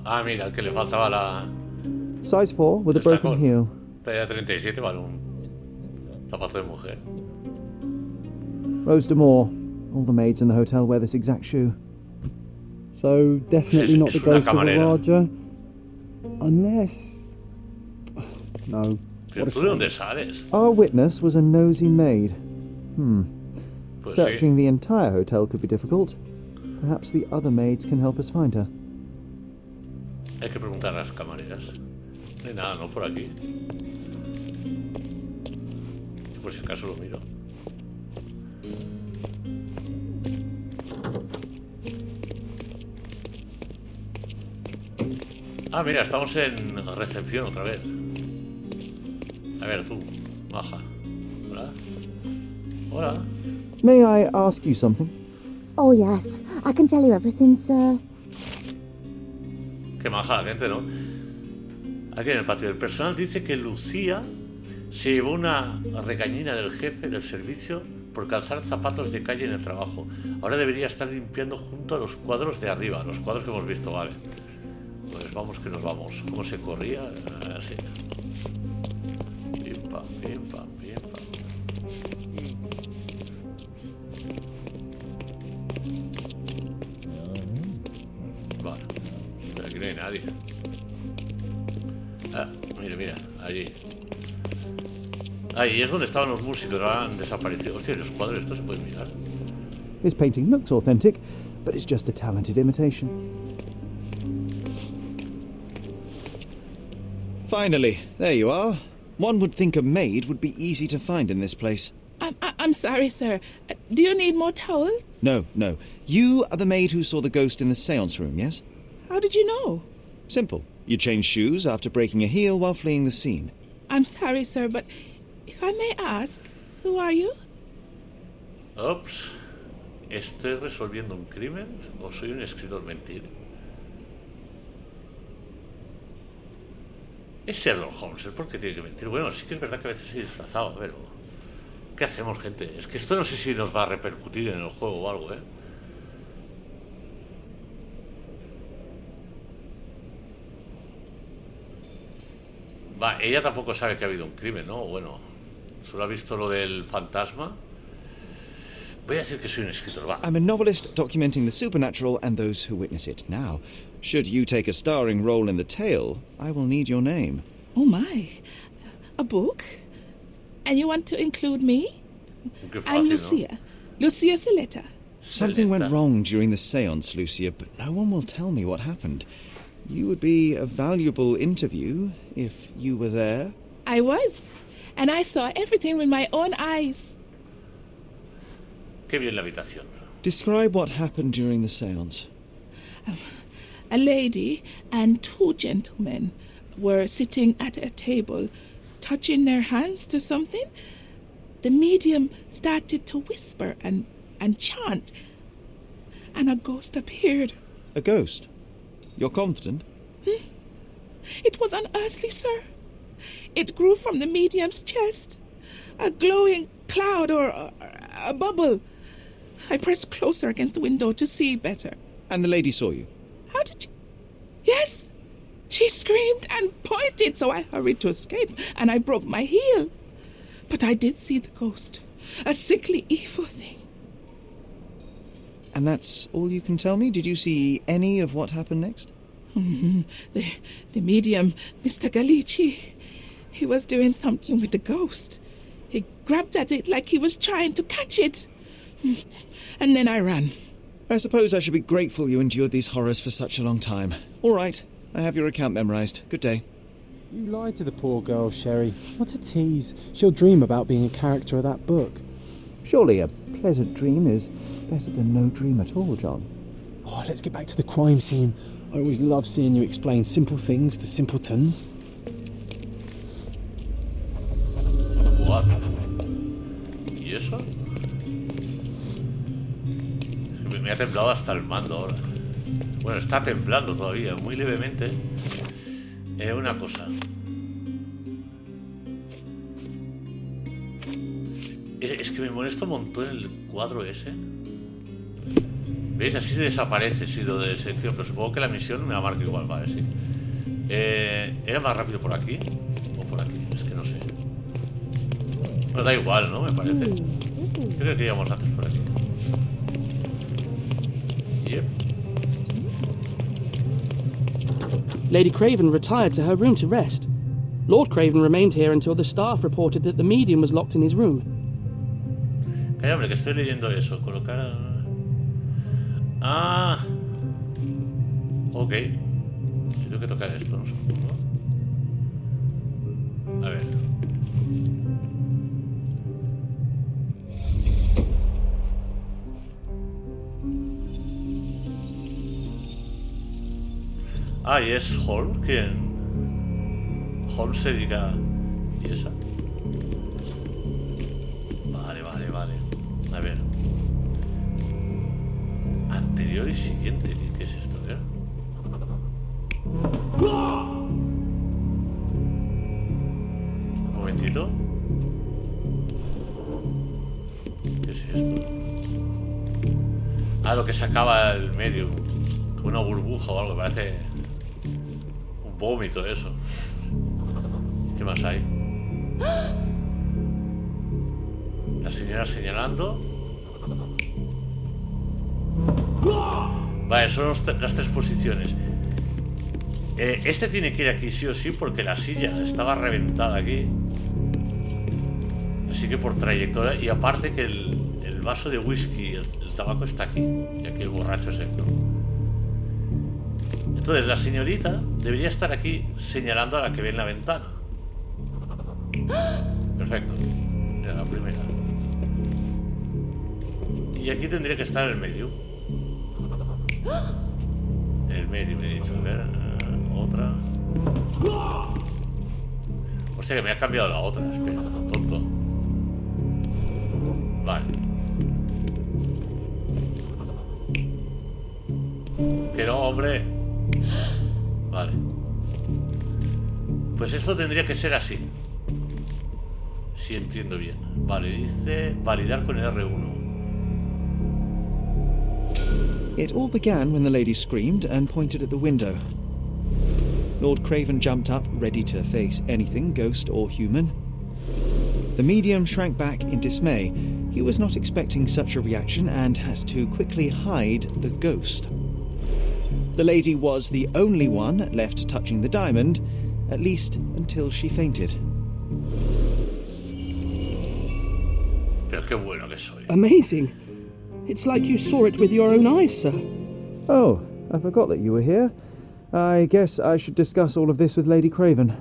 Ah, mira, que le faltaba la... Size 4 with a broken heel. Talla 37, vale, Zapato de mujer. Rose D'Amour. All the maids in the hotel wear this exact shoe. So, definitely not the ghost of a camarera. Raja. Unless... No. ¿Pero tú de dónde sales? Our witness was a nosy maid. Pues Searching sí. the entire hotel could be difficult. Perhaps the other maids can help us find her. Hay que preguntar a las camareras. No hay nada, ¿no? Por aquí. Y por si acaso lo miro. Ah, mira, estamos en recepción otra vez. A ver, tú, baja. Hola. Hola. May I ask you something? Oh, yes. I can tell you everything, sir. Qué maja la gente, ¿no? Aquí en el patio del personal dice que Lucía se llevó una regañina del jefe del servicio por calzar zapatos de calle en el trabajo. Ahora debería estar limpiando junto a los cuadros de arriba, los cuadros que hemos visto, vale. Pues vamos que nos vamos. ¿Cómo se corría? Así. Pim, pam, pim, pam, pim, pam. Vale. Pero aquí no hay nadie. Ah, mira, allí. Ahí es donde estaban los músicos, ahora han desaparecido. Hostia, los cuadros estos se pueden mirar. This painting looks authentic, but it's just a talented imitation. Finally, there you are. One would think a maid would be easy to find in this place. I'm sorry, sir. Do you need more towels? No. You are the maid who saw the ghost in the seance room, yes? How did you know? Simple. You changed shoes after breaking a heel while fleeing the scene. I'm sorry, sir, but if I may ask, who are you? Ops. ¿Estoy resolviendo un crimen o soy un escritor mentir? Es Sherlock Holmes, ¿es por qué tiene que mentir? Bueno, sí que es verdad que a veces he disfrazado, pero... ¿Qué hacemos, gente? Es que esto no sé si nos va a repercutir en el juego o algo, ¿eh? Va, ella tampoco sabe que ha habido un crimen, ¿no? Bueno, solo ha visto lo del fantasma. Voy a decir que soy un escritor, va. I'm a novelist documenting the supernatural and those who witness it. Now, should you take a starring role in the tale, I will need your name. Oh my. A book? And you want to include me? Qué fácil, I'm Lucia. ¿no? Lucia Celeta. Something went wrong during the seance, Lucia, but no one will tell me what happened. You would be a valuable interview if you were there. I was. And I saw everything with my own eyes. Qué bien la habitación. Describe what happened during the seance. A lady and two gentlemen were sitting at a table, touching their hands to something. The medium started to whisper and chant, and a ghost appeared. A ghost? You're confident? It was unearthly, sir. It grew from the medium's chest, a glowing cloud or a bubble. I pressed closer against the window to see better. And the lady saw you? How did you... Yes. She screamed and pointed, so I hurried to escape, and I broke my heel. But I did see the ghost, a sickly, evil thing. And that's all you can tell me? Did you see any of what happened next? The medium, Mr. Galici, he was doing something with the ghost. He grabbed at it like he was trying to catch it. And then I ran. I suppose I should be grateful you endured these horrors for such a long time. All right, I have your account memorized. Good day. You lied to the poor girl, Sherry. What a tease. She'll dream about being a character of that book. Surely a pleasant dream is better than no dream at all, John. Oh, let's get back to the crime scene. I always love seeing you explain simple things to simpletons. What? ¿Y eso? Es que me ha temblado hasta el mando ahora. Bueno, está temblando todavía, muy levemente. Una cosa. Es que me molesta un montón el cuadro ese. ¿Veis? Así desaparece, sí, lo de sección, pero supongo que la misión me la marca igual, vale, sí. ¿Era más rápido por aquí? ¿O por aquí? Es que no sé. Pues da igual, ¿no? Me parece. Creo que íbamos antes por aquí. Yep. Lady Craven retired to her room to rest. Lord Craven remained here until the staff reported that the medium was locked in his room. Calla, hombre, que estoy leyendo eso. Colocar... Ah. Ok. Tengo que tocar esto, ¿no? A ver. Ah, y es Holmes quien... Holmes se dedica... ¿Y esa? Vale. A ver. Anterior y siguiente. ¿Qué es esto? A ver. Un momentito. ¿Qué es esto? Ah, lo que sacaba el medio. Como una burbuja o algo. Parece un vómito eso. ¿Qué más hay? La señora señalando. Vale, son las tres posiciones. Este tiene que ir aquí sí o sí porque la silla estaba reventada aquí. Así que por trayectoria. Y aparte que el vaso de whisky, el tabaco está aquí. Y aquí el borracho es él, ¿no? Entonces la señorita debería estar aquí señalando a la que ve en la ventana. Perfecto. Mira, la primera. Y aquí tendría que estar el medio. El medio, me he dicho. A ver, otra. Hostia, que me ha cambiado la otra. Espera, tonto. Vale. Que no, hombre. Vale. Pues esto tendría que ser así. Si entiendo bien. Vale, dice validar con el R1. It all began when the lady screamed and pointed at the window. Lord Craven jumped up, ready to face anything, ghost or human. The medium shrank back in dismay. He was not expecting such a reaction and had to quickly hide the ghost. The lady was the only one left touching the diamond, at least until she fainted. Pero qué bueno que soy. Amazing. It's like you saw it with your own eyes, sir. Oh, I forgot that you were here. I guess I should discuss all of this with Lady Craven.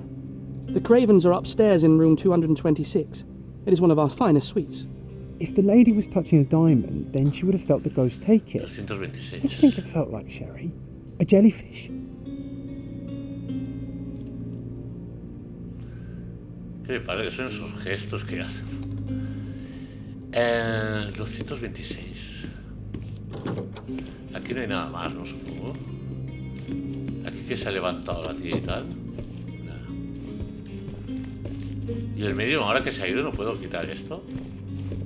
The Cravens are upstairs in room 226. It is one of our finest suites. If the lady was touching a diamond, then she would have felt the ghost take it. 226. What do you think it felt like, Sherry? A jellyfish? ¿Qué me pasa? Que son esos gestos que hacen. 226. Aquí no hay nada más, ¿no? Supongo. Aquí que se ha levantado la tía y tal. Nada. Y el medio, ahora que se ha ido, no puedo quitar esto.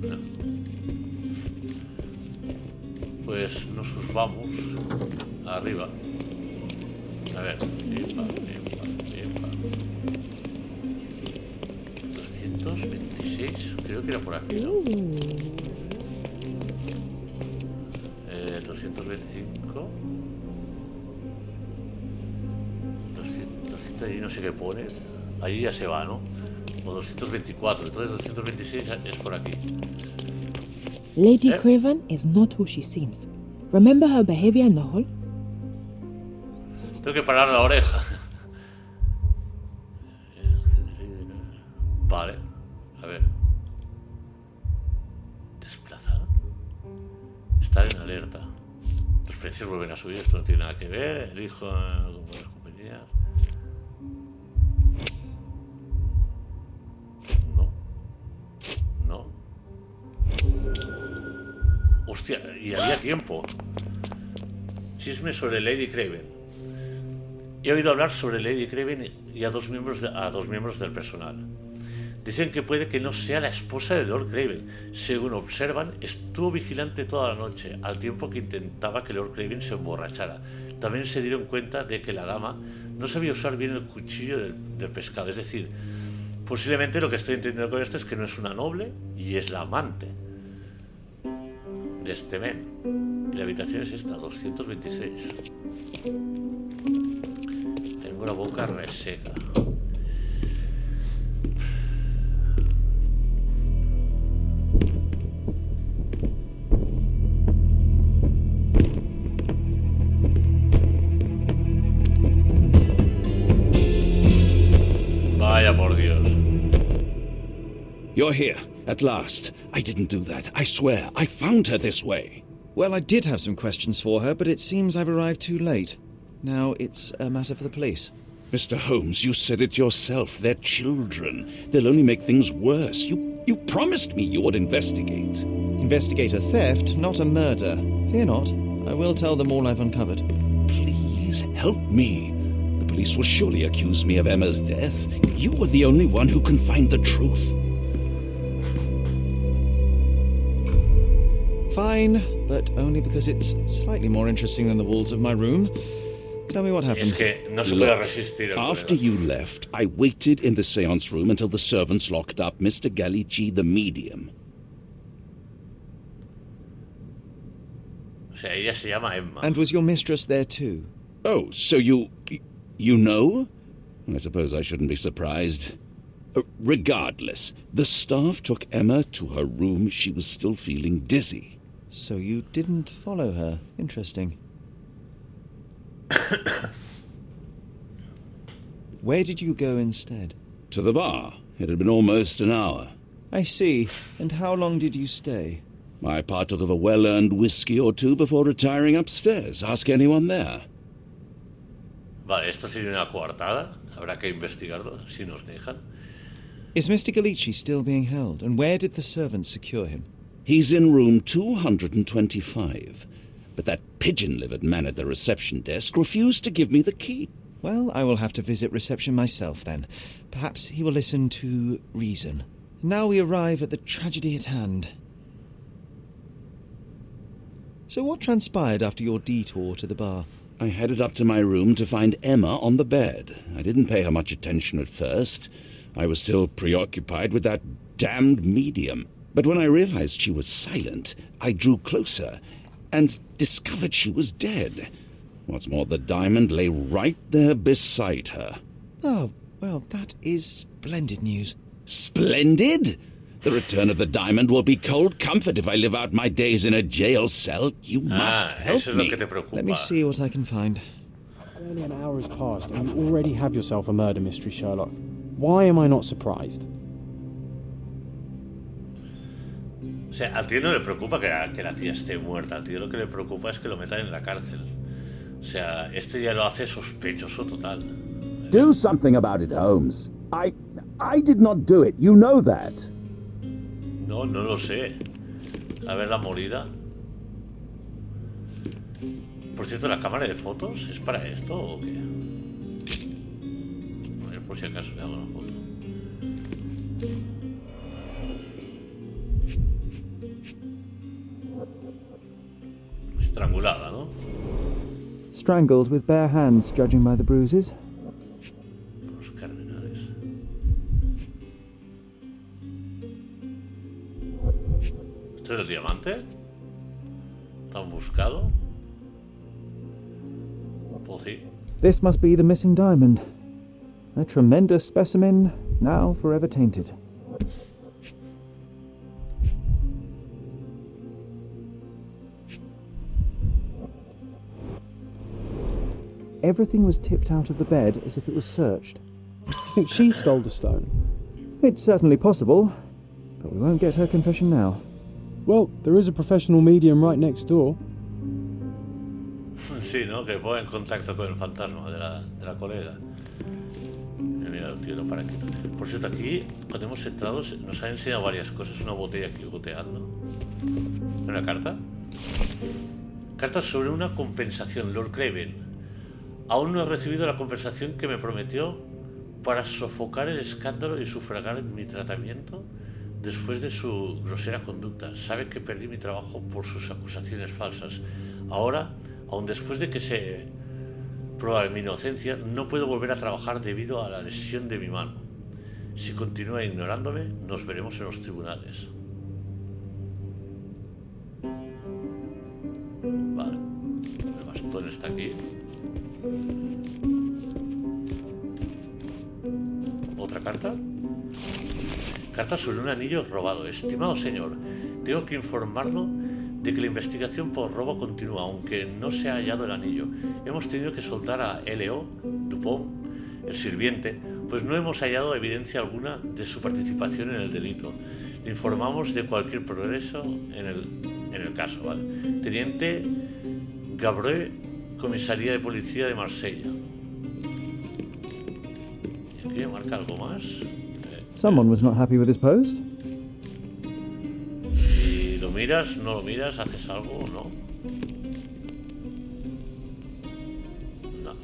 No. Pues nos vamos arriba. A ver. 226, creo que era por aquí, ¿no? 225. 200 y no sé qué pone. Allí ya se va, ¿no? O 224. Entonces 226 es por aquí. Lady Craven is not who she seems. Remember her behavior in the hall? Tengo que parar la oreja. Vale. A ver. Desplazar. Estar en alerta. Los precios vuelven a subir. Esto no tiene nada que ver. Elijo como las compañías. No. Hostia, y había tiempo. Chisme sobre Lady Craven. He oído hablar sobre Lady Craven y a dos miembros del personal. Dicen que puede que no sea la esposa de Lord Craven. Según observan, estuvo vigilante toda la noche, al tiempo que intentaba que Lord Craven se emborrachara. También se dieron cuenta de que la dama no sabía usar bien el cuchillo del pescado. Es decir, Posiblemente lo que estoy entendiendo con esto es que no es una noble y es la amante de este men. Y la habitación es esta, 226. Tengo la boca reseca. Vaya por Dios. You're here, at last. I didn't do that. I swear, I found her this way. Well, I did have some questions for her, but it seems I've arrived too late. Now it's a matter for the police. Mr. Holmes, you said it yourself. They're children. They'll only make things worse. You promised me you would investigate. Investigate a theft, not a murder. Fear not. I will tell them all I've uncovered. Please, help me. The police will surely accuse me of Emma's death. You were the only one who can find the truth. Fine, but only because it's slightly more interesting than the walls of my room. Tell me what happened. Es que no se puede resistir. After you left, I waited in the seance room until the servants locked up Mr. Gallici, the medium. O sea, ella se llama Emma. And was your mistress there too? Oh, so you know? I suppose I shouldn't be surprised. Regardless, the staff took Emma to her room. She was still feeling dizzy. So you didn't follow her. Interesting. Where did you go instead? To the bar. It had been almost an hour. I see. And how long did you stay? I partook of a well-earned whiskey or two before retiring upstairs. Ask anyone there. Vale, esto sería una coartada. Habrá que investigarlo, si nos dejan. Is Mr. Gallici still being held? And where did the servants secure him? He's in room 225. But that pigeon-livered man at the reception desk refused to give me the key. Well, I will have to visit reception myself then. Perhaps he will listen to reason. Now we arrive at the tragedy at hand. So what transpired after your detour to the bar? I headed up to my room to find Emma on the bed. I didn't pay her much attention at first. I was still preoccupied with that damned medium. But when I realized she was silent, I drew closer and discovered she was dead. What's more, the diamond lay right there beside her. Oh, well, that is splendid news. Splendid? The return of the diamond will be cold comfort if I live out my days in a jail cell. You must help me. Let me see what I can find. Barely an hour has passed and you already have yourself a murder mystery, Sherlock. Why am I not surprised? O sea, al tío no le preocupa que la tía esté muerta. Al tío lo que le preocupa es que lo metan en la cárcel. O sea, este ya lo hace sospechoso total. Do something about it, Holmes. I did not do it. You know that. No lo sé. A ver la morida. Por cierto, ¿la cámara de fotos es para esto o qué? A ver, por si acaso le hago una foto. Estrangulada, ¿no? Strangled with bare hands, judging by the bruises. Los cardenales. ¿Esto es el diamante? ¿Tan buscado? Pues sí. This must be the missing diamond. A tremendous specimen, now forever tainted. Everything was tipped out of the bed as if it was searched. You think she stole the stone? It's certainly possible, but we won't get her confession now. Well, there is a professional medium right next door. Sí, ¿no? Que ponga en contacto con el fantasma de la colega. Mira, el tío no para quieto. Por cierto, aquí, cuando hemos entrado, nos han enseñado varias cosas. Una botella aquí goteando. ¿Una carta? Carta sobre una compensación, Lord Craven. Aún no he recibido la compensación que me prometió para sofocar el escándalo y sufragar mi tratamiento después de su grosera conducta. Sabe que perdí mi trabajo por sus acusaciones falsas. Ahora, aun después de que se prueba mi inocencia, no puedo volver a trabajar debido a la lesión de mi mano. Si continúa ignorándome, nos veremos en los tribunales. Vale. El bastón está aquí. ¿Otra carta? Carta sobre un anillo robado. Estimado señor, tengo que informarlo de que la investigación por robo continúa, aunque no se ha hallado el anillo. Hemos tenido que soltar a L.O. Dupont, el sirviente, pues no hemos hallado evidencia alguna de su participación en el delito. Le informamos de cualquier progreso en el caso, ¿vale? Teniente Gabriel, Comisaría de Policía de Marsella. ¿Y aquí me marca algo más? Someone was not happy with his post. ¿Y lo miras? ¿No lo miras? ¿Haces algo? ¿No? No.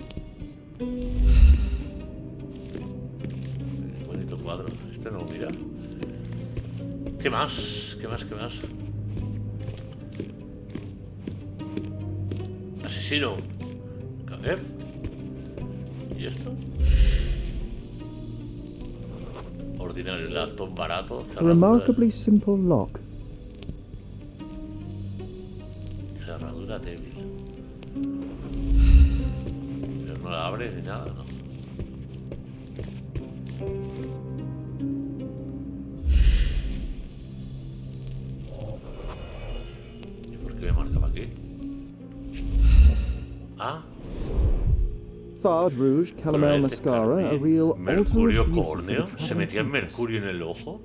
Bonito cuadro. Este no lo mira. ¿Qué más? ¿Qué más? ¿Qué más? Asesino. A ver. ¿Y esto? Ordinario, latón barato. A remarkably simple lock. Cerradura débil. Pero no la abre ni nada, ¿no? ¿Y por qué me marcaba aquí? Ah. Fard Rouge, Calamel Mascara, a real mercurio ultimate beauty for córneo. the ¿Se metía traveling mercurio en el ojo?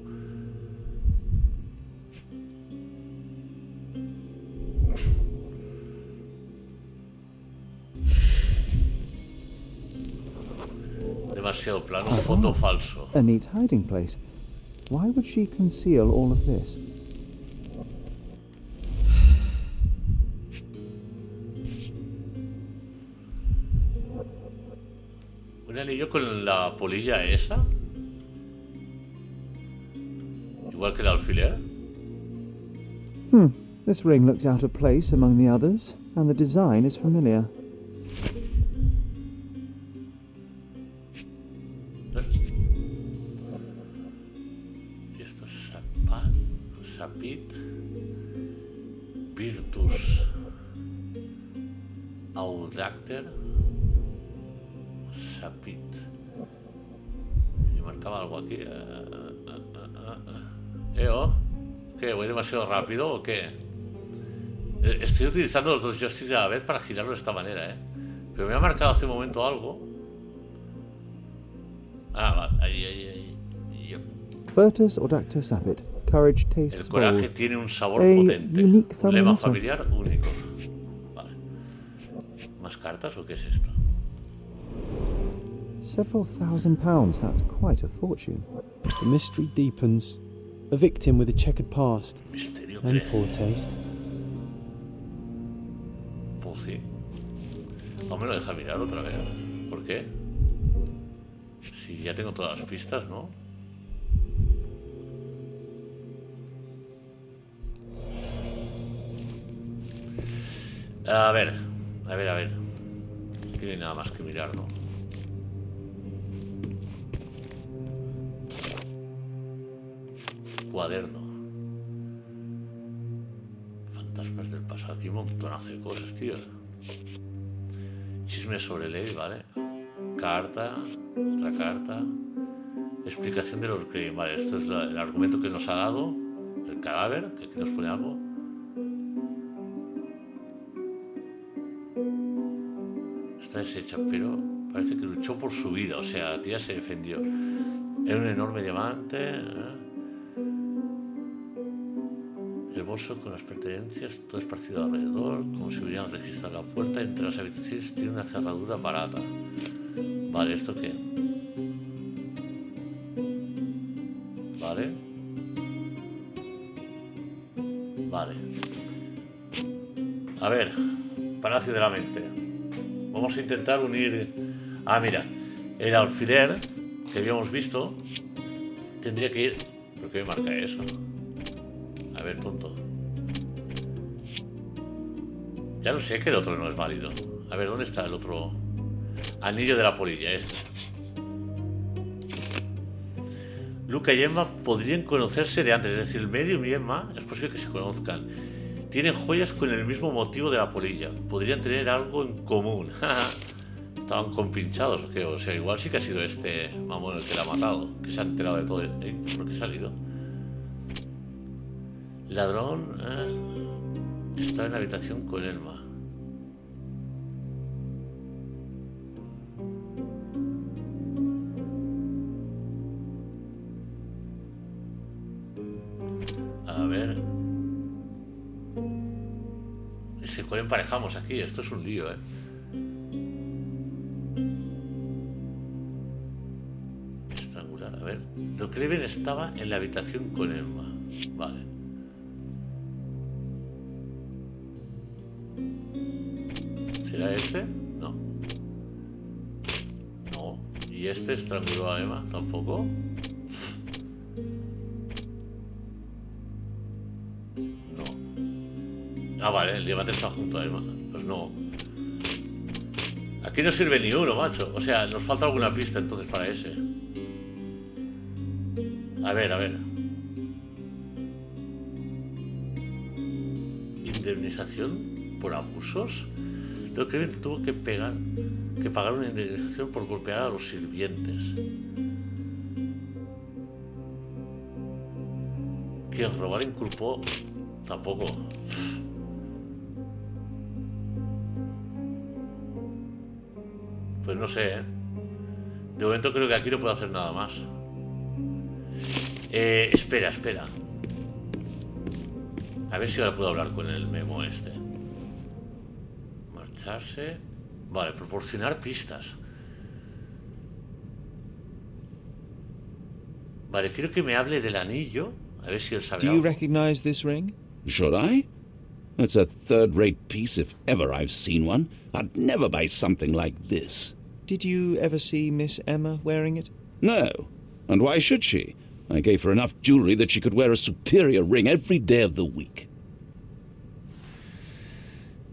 Demasiado plano, fondo falso. A neat hiding place. Why would she conceal all of this? ¿Un anillo con la polilla esa? Igual que el alfiler. This ring looks out of place among the others, and the design is familiar. Y esto es Sapit, Virtus, Audacter, Sapit. Y marcaba algo aquí. ¿Qué? ¿Voy demasiado rápido o qué? Estoy utilizando los dos joysticks a la vez para girarlo de esta manera, ¿eh? Pero me ha marcado hace un momento algo. Ah, vale, ahí. Yep. Virtus Audactus Sapit. Courage tastes El coraje bold. tiene un sabor A potente. unique Un lema family familiar único. Vale. ¿Más cartas o qué es esto? Several £1,000s, that's quite a fortune. The mystery deepens. A victim with a checkered past. Misterio And crece. poor taste. Pues sí. No me lo deja mirar otra vez. ¿Por qué? Si ya tengo todas las pistas, ¿no? A ver. Aquí no hay nada más que mirar, ¿no? Cuaderno. Fantasmas del pasado. Aquí un montonazo de cosas, tío. Chisme sobre ley, ¿vale? Carta. Otra carta. Explicación de los que... Vale, esto es el argumento que nos ha dado. El cadáver, que aquí nos pone algo. Está deshecha, pero parece que luchó por su vida. O sea, la tía se defendió. Era un enorme diamante. El bolso con las pertenencias, todo esparcido alrededor, como si hubieran registrado la puerta. Entre las habitaciones tiene una cerradura barata. Vale, ¿esto qué? Vale. A ver, Palacio de la Mente. Vamos a intentar unir... Ah, mira, el alfiler que habíamos visto tendría que ir... ¿Por qué me marca eso? A ver, tonto. Ya lo sé que el otro no es válido. A ver, ¿dónde está el otro? Anillo de la polilla, este. Luca y Emma podrían conocerse de antes, es decir, el medium y Emma es posible que se conozcan. Tienen joyas con el mismo motivo de la polilla, podrían tener algo en común. Estaban compinchados, ¿o qué? O sea, igual sí que ha sido este mamón el que la ha matado, que se ha enterado de todo. ¿Por qué ha salido? Ladrón está en la habitación con Emma. A ver. ¿Se cuál emparejamos aquí? Esto es un lío, Estrangular, a ver. Lo que Craven estaba en la habitación con Emma. Vale. ¿Será este? No. No. ¿Y este estranguló a Emma? Tampoco. Ah, vale, el diamante está junto a Emma. Pues no. Aquí no sirve ni uno, macho. O sea, nos falta alguna pista entonces para ese. A ver, a ver. ¿Indemnización por abusos? Creo que tuvo que pagar una indemnización por golpear a los sirvientes. ¿Quién robar inculpó? Tampoco. Pues no sé, De momento creo que aquí no puedo hacer nada más. Espera. A ver si ahora puedo hablar con el memo este. Marcharse. Vale, proporcionar pistas. Vale, quiero que me hable del anillo. A ver si él sabe Do algo. you recognize this ring? Should I? It's a third-rate piece if ever I've seen one. I'd never buy something like this. Did you ever see Miss Emma wearing it? No. And why should she? I gave her enough jewelry that she could wear a superior ring every day of the week.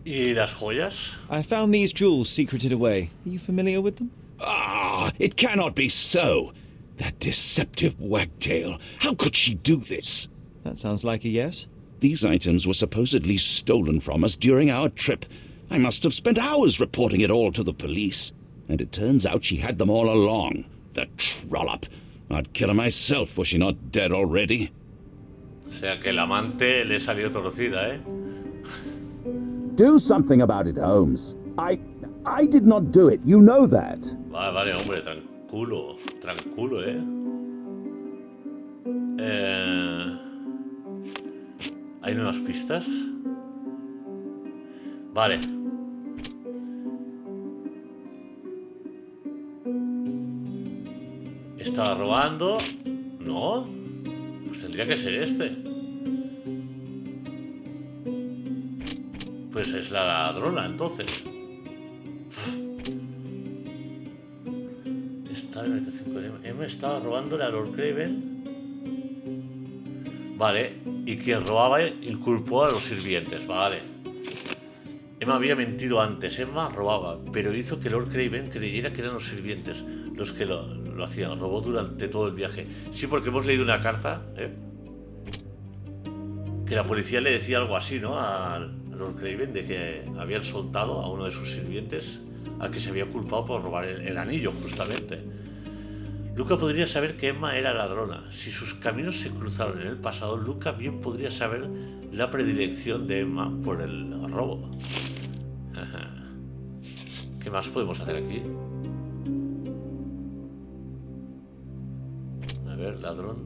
¿Y las joyas? I found these jewels secreted away. Are you familiar with them? Ah, it cannot be so. That deceptive wagtail. How could she do this? That sounds like a yes. These items were supposedly stolen from us during our trip. I must have spent hours reporting it all to the police. And it turns out she had them all along. The trollop. I'd kill her myself, was she not dead already? O sea que el amante le salió torcida, Do something about it, Holmes. I did not do it. You know that. Vale, hombre, tranquilo, ¿Hay nuevas pistas? Vale. Estaba robando. No. Pues tendría que ser este. Pues es la ladrona, entonces. Estaba en la habitación con Emma. Emma estaba robándole a Lord Craven. Vale. Y quien robaba inculpó a los sirvientes. Vale. Emma había mentido antes. Emma robaba, pero hizo que Lord Craven creyera que eran los sirvientes los que lo hacían. Robó durante todo el viaje. Sí, porque hemos leído una carta, que la policía le decía algo así, ¿no? A Lord Craven, de que habían soltado a uno de sus sirvientes al que se había culpado por robar el anillo, justamente. Luca podría saber que Emma era ladrona. Si sus caminos se cruzaron en el pasado, Luca bien podría saber la predilección de Emma por el robo. ¿Qué más podemos hacer aquí? A ver, ladrón.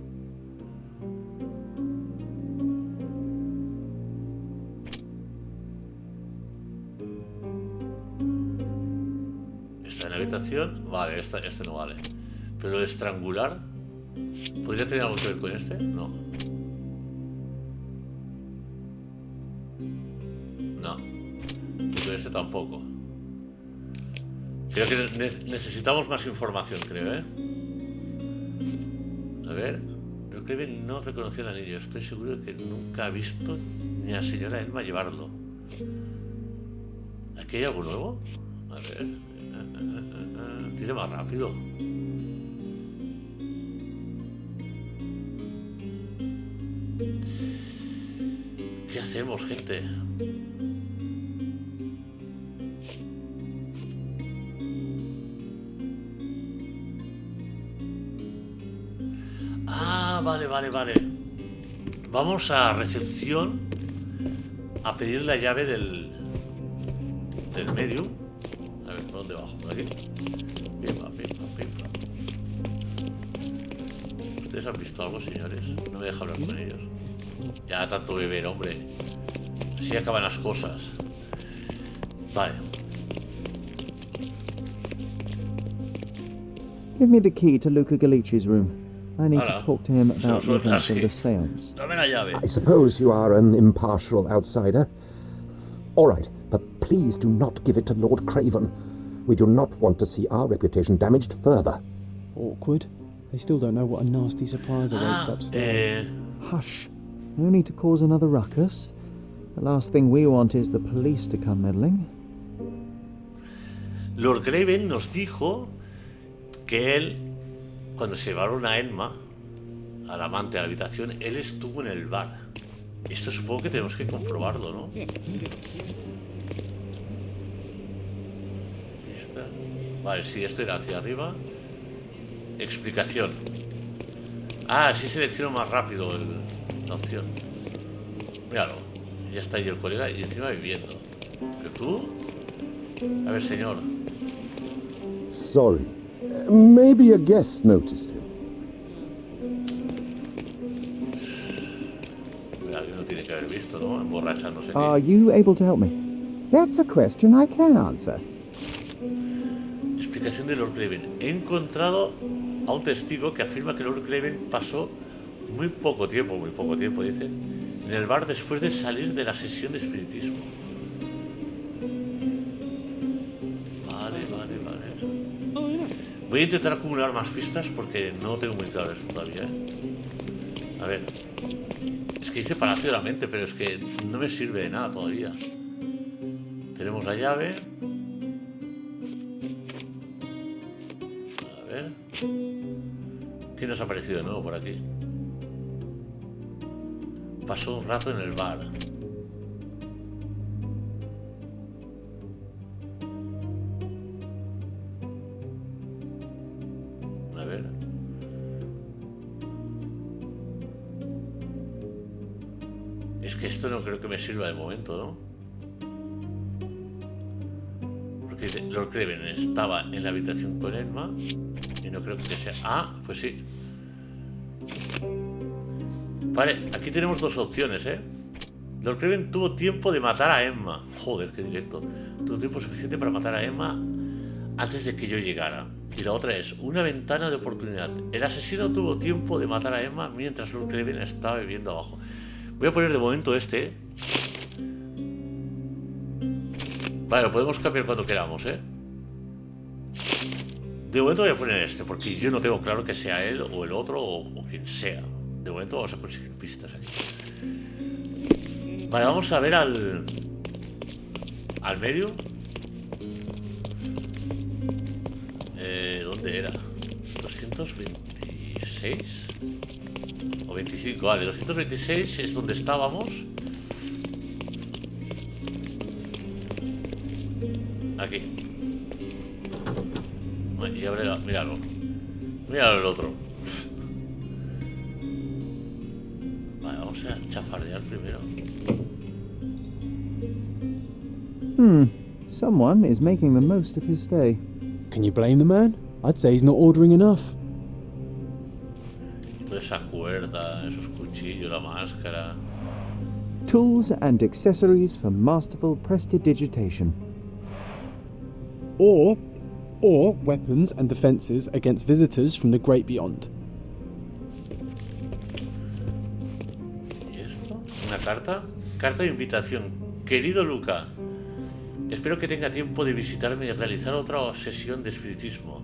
Está en la habitación. Vale, este no vale. Pero lo de estrangular, ¿podría tener algo que ver con este? No. No. Y con este tampoco. Creo que necesitamos más información, creo, A ver. Pero creo que no reconoció el anillo. Estoy seguro de que nunca ha visto ni a la señora Emma llevarlo. ¿Aquí hay algo nuevo? A ver. Tire más rápido. ¿Qué hacemos, gente? Ah, vale. Vamos a recepción a pedir la llave del medium. A ver, ¿por dónde bajo? ¿Por aquí? Pimpa. ¿Ustedes han visto algo, señores? No me deja hablar con ellos. Ya tanto beber, hombre. Así acaban las cosas. Vale. Give me the key to Luca Galici's room. I need Hola. to talk to him about the suelta events of así. the seance. Dame la llave. I suppose you are an impartial outsider. All right, but please do not give it to Lord Craven. We do not want to see our reputation damaged further. Awkward. They still don't know what a nasty surprise awaits upstairs. Hush. No need to cause another ruckus. The last thing we want is the police to come meddling. Lord Craven nos dijo que él, cuando se llevaron a Emma, al amante, a la habitación, él estuvo en el bar. Esto supongo que tenemos que comprobarlo, ¿no? ¿Esta? Vale, sí, esto era hacia arriba. Explicación. Ah, sí selecciono más rápido la opción. Míralo. Ya está ahí el colega y encima viviendo. Pero tú... A ver, señor. Sorry. Maybe a guest noticed him. Alguien lo tiene que haber visto, ¿no? Emborrachándose. Are you able to help me? That's a question I can answer. Explicación de Lord Craven. He encontrado a un testigo que afirma que Lord Craven pasó muy poco tiempo, dice, en el bar después de salir de la sesión de espiritismo. Vale. Voy a intentar acumular más pistas porque no tengo muy claro esto todavía, ¿eh? A ver. Es que dice Palacio de la Mente, pero es que no me sirve de nada todavía. Tenemos la llave. A ver. ¿Qué nos ha aparecido de nuevo por aquí? Pasó un rato en el bar. A ver. Es que esto no creo que me sirva de momento, ¿no? Porque dice, Lord Craven estaba en la habitación con Emma y no creo que sea... Ah, pues sí. Vale, aquí tenemos dos opciones, ¿eh? Lord Craven tuvo tiempo de matar a Emma. Joder, qué directo. Tuvo tiempo suficiente para matar a Emma antes de que yo llegara. Y la otra es una ventana de oportunidad. El asesino tuvo tiempo de matar a Emma mientras Lord Craven estaba viviendo abajo. Voy a poner de momento este. Vale, lo podemos cambiar cuando queramos, ¿eh? De momento voy a poner este, porque yo no tengo claro que sea él o el otro o quien sea. De momento vamos a conseguir pistas aquí. Vale, vamos a ver al medio. ¿Dónde era? 226 o 25, vale, 226 es donde estábamos. Aquí. Y abre, míralo el otro. Vale, vamos a chafardear primero. Someone is making the most of his stay. Can you blame the man? I'd say he's not ordering enough. Y toda esa cuerda, esos cuchillos, la máscara. Tools and accessories for masterful prestidigitation. Or weapons and defences against visitors from the great beyond. ¿Y esto? ¿Una carta? Carta de invitación. Querido Luca, espero que tenga tiempo de visitarme y realizar otra sesión de espiritismo.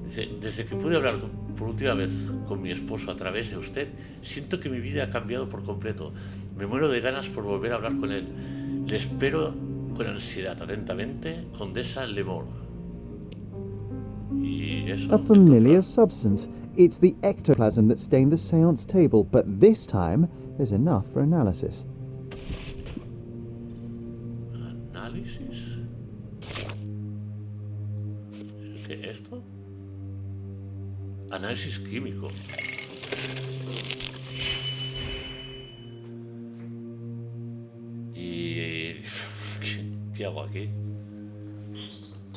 Dice, desde que pude hablar por última vez con mi esposo a través de usted, siento que mi vida ha cambiado por completo. Me muero de ganas por volver a hablar con él. Le espero con ansiedad. Atentamente, Condesa Lemore. Y eso. A familiar substance. It's the ectoplasm that stained the seance table, but this time there's enough for analysis. Análisis. ¿Qué es esto? Análisis químico. ¿Y qué hago aquí?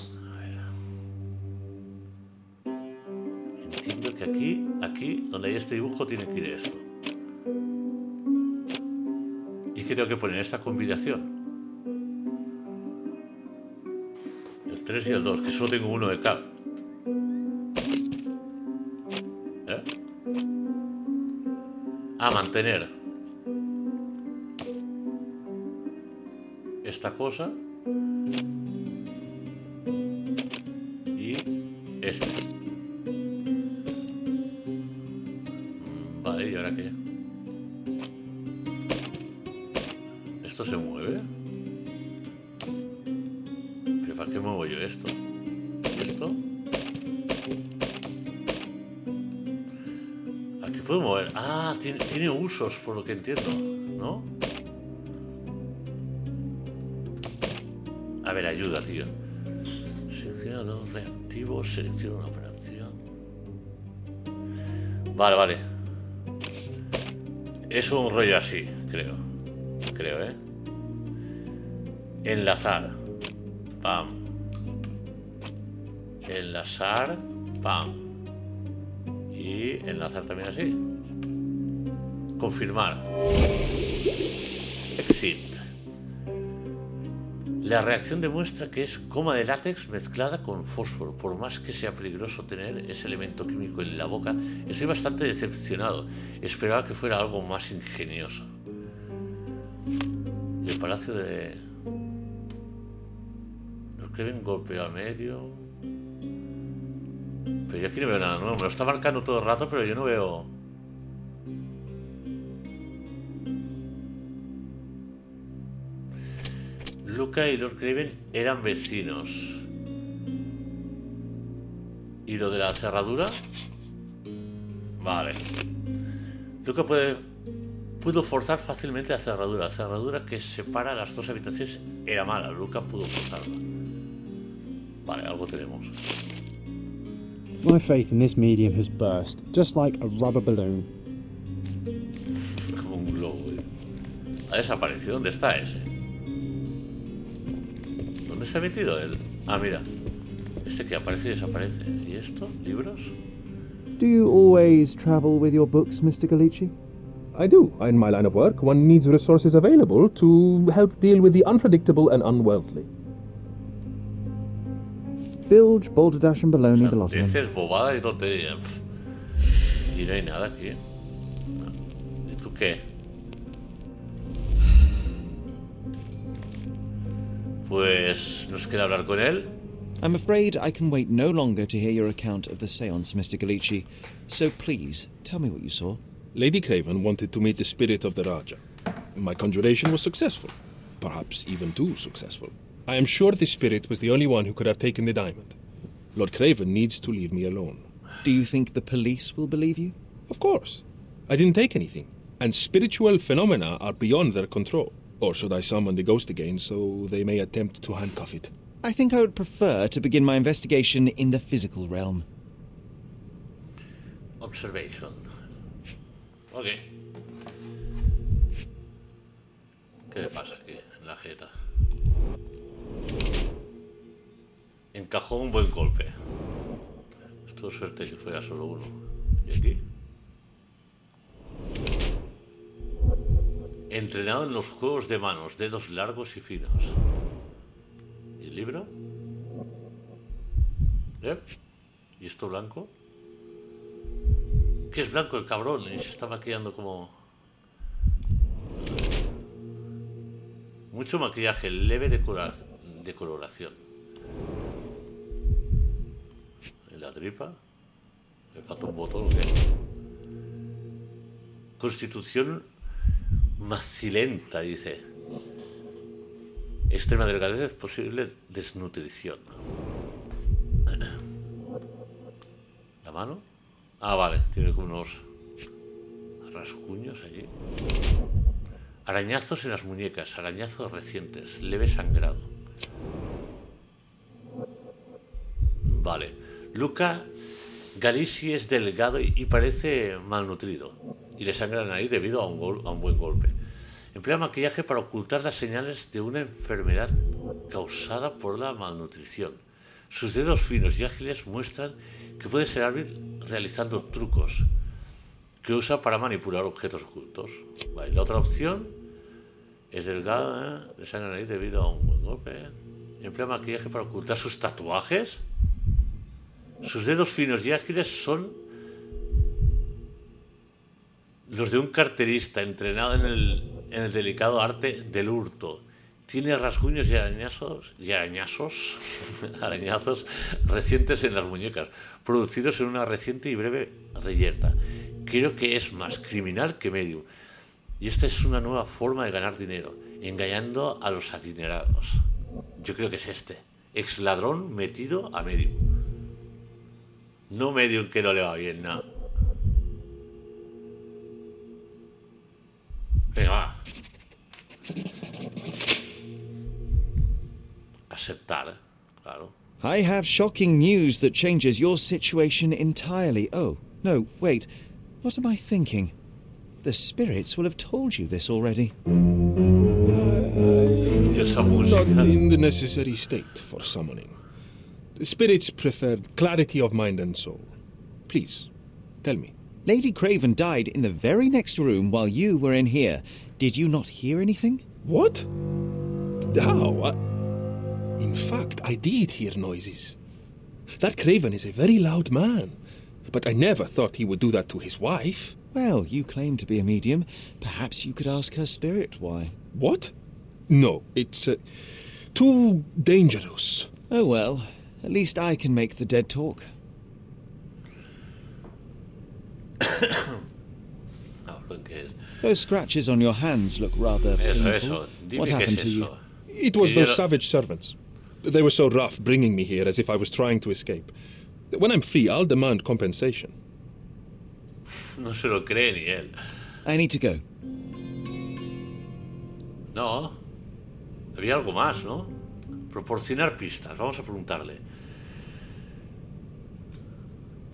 A ver. Entiendo que aquí, donde hay este dibujo, tiene que ir esto. ¿Y qué tengo que poner? Esta combinación. El 3 y el 2, que solo tengo uno de cada. Mantener esta cosa y esta. Vale, ¿y ahora qué? ¿Esto se mueve? ¿Pero para qué muevo yo esto? ¿Esto? Puedo mover. Ah, tiene usos, por lo que entiendo, ¿no? A ver, ayuda, tío. Selecciona dos reactivos, selecciona una operación. Vale. Es un rollo así, creo, ¿eh? Enlazar. Pam. Enlazar. Pam. Y enlazar también así. Confirmar. Exit. La reacción demuestra que es goma de látex mezclada con fósforo. Por más que sea peligroso tener ese elemento químico en la boca, estoy bastante decepcionado. Esperaba que fuera algo más ingenioso. El palacio de... Los Creven golpeo al medio... Pero yo aquí no veo nada nuevo. Me lo está marcando todo el rato, pero yo no veo... Luca y Lord Craven eran vecinos. ¿Y lo de la cerradura? Vale. Luca pudo forzar fácilmente la cerradura. La cerradura que separa las dos habitaciones era mala. Luca pudo forzarla. Vale, algo tenemos. My faith in this medium has burst, just like a rubber balloon. Como un globo, ¿eh? Ha desaparecido. ¿Dónde está ese? ¿Dónde se ha metido él? Ah, mira. Este que aparece y desaparece. ¿Y esto? ¿Libros? Do you always travel with your books, Mr. Galici? I do. In my line of work, one needs resources available to help deal with the unpredictable and unworldly. Bilge, balderdash and baloney the Losman. Dices bobada y tontería. Y no hay nada aquí. ¿Y tú qué? Pues nos queda hablar con él. I'm afraid I can wait no longer to hear your account of the seance, Mr. Galici. So please, tell me what you saw. Lady Craven wanted to meet the spirit of the Raja. My conjuration was successful. Perhaps even too successful. I am sure the spirit was the only one who could have taken the diamond. Lord Craven needs to leave me alone. Do you think the police will believe you? Of course. I didn't take anything. And spiritual phenomena are beyond their control. Or should I summon the ghost again so they may attempt to handcuff it? I think I would prefer to begin my investigation in the physical realm. Observation. Ok. ¿Qué le pasa aquí en la jeta? Encajó un buen golpe. Estuvo suerte que fuera solo uno. ¿Y aquí? Entrenado en los juegos de manos, dedos largos y finos. ¿Y el libro? ¿Y esto blanco? ¿Qué es blanco el cabrón? Y se está maquillando como... Mucho maquillaje, leve decoloración. En la tripa. Me falta un botón, ¿qué? Constitución macilenta, dice. Extrema delgadez, posible desnutrición. mano. Ah, vale, tiene como unos rasguños allí. Arañazos en las muñecas, arañazos recientes, leve sangrado. Vale. Luca Galisi es delgado y parece malnutrido. Y le sangra la nariz debido a un buen golpe. Emplea maquillaje para ocultar las señales de una enfermedad causada por la malnutrición. Sus dedos finos y ágiles muestran que puede ser hábil realizando trucos que usa para manipular objetos ocultos. Vale, la otra opción es delgada, le sangra la nariz debido a un buen golpe. Emplea maquillaje para ocultar sus tatuajes. Sus dedos finos y ágiles son los de un carterista entrenado en el delicado arte del hurto. Tiene rasguños y arañazos arañazos recientes en las muñecas, producidos en una reciente y breve reyerta. Creo que es más criminal que medium. Y esta es una nueva forma de ganar dinero, engañando a los adinerados. Yo creo que es este. Ex ladrón metido a medium. No medium que no le va bien, no. Venga, va. Aceptar, claro. I have shocking news that changes your situation entirely. Oh, no, wait. What am I thinking? The spirits will have told you this already. Not in the necessary state for summoning. The spirits preferred clarity of mind and soul. Please, tell me. Lady Craven died in the very next room while you were in here. Did you not hear anything? What? How? In fact, I did hear noises. That Craven is a very loud man, but I never thought he would do that to his wife. Well, you claim to be a medium. Perhaps you could ask her spirit why. What? No, it's too dangerous. Oh well, at least I can make the dead talk. Those scratches on your hands look rather painful. What happened to you? It was those savage servants. They were so rough bringing me here as if I was trying to escape. When I'm free, I'll demand compensation. No se lo cree ni él. I need to go. No. Había algo más, ¿no? Proporcionar pistas. Vamos a preguntarle.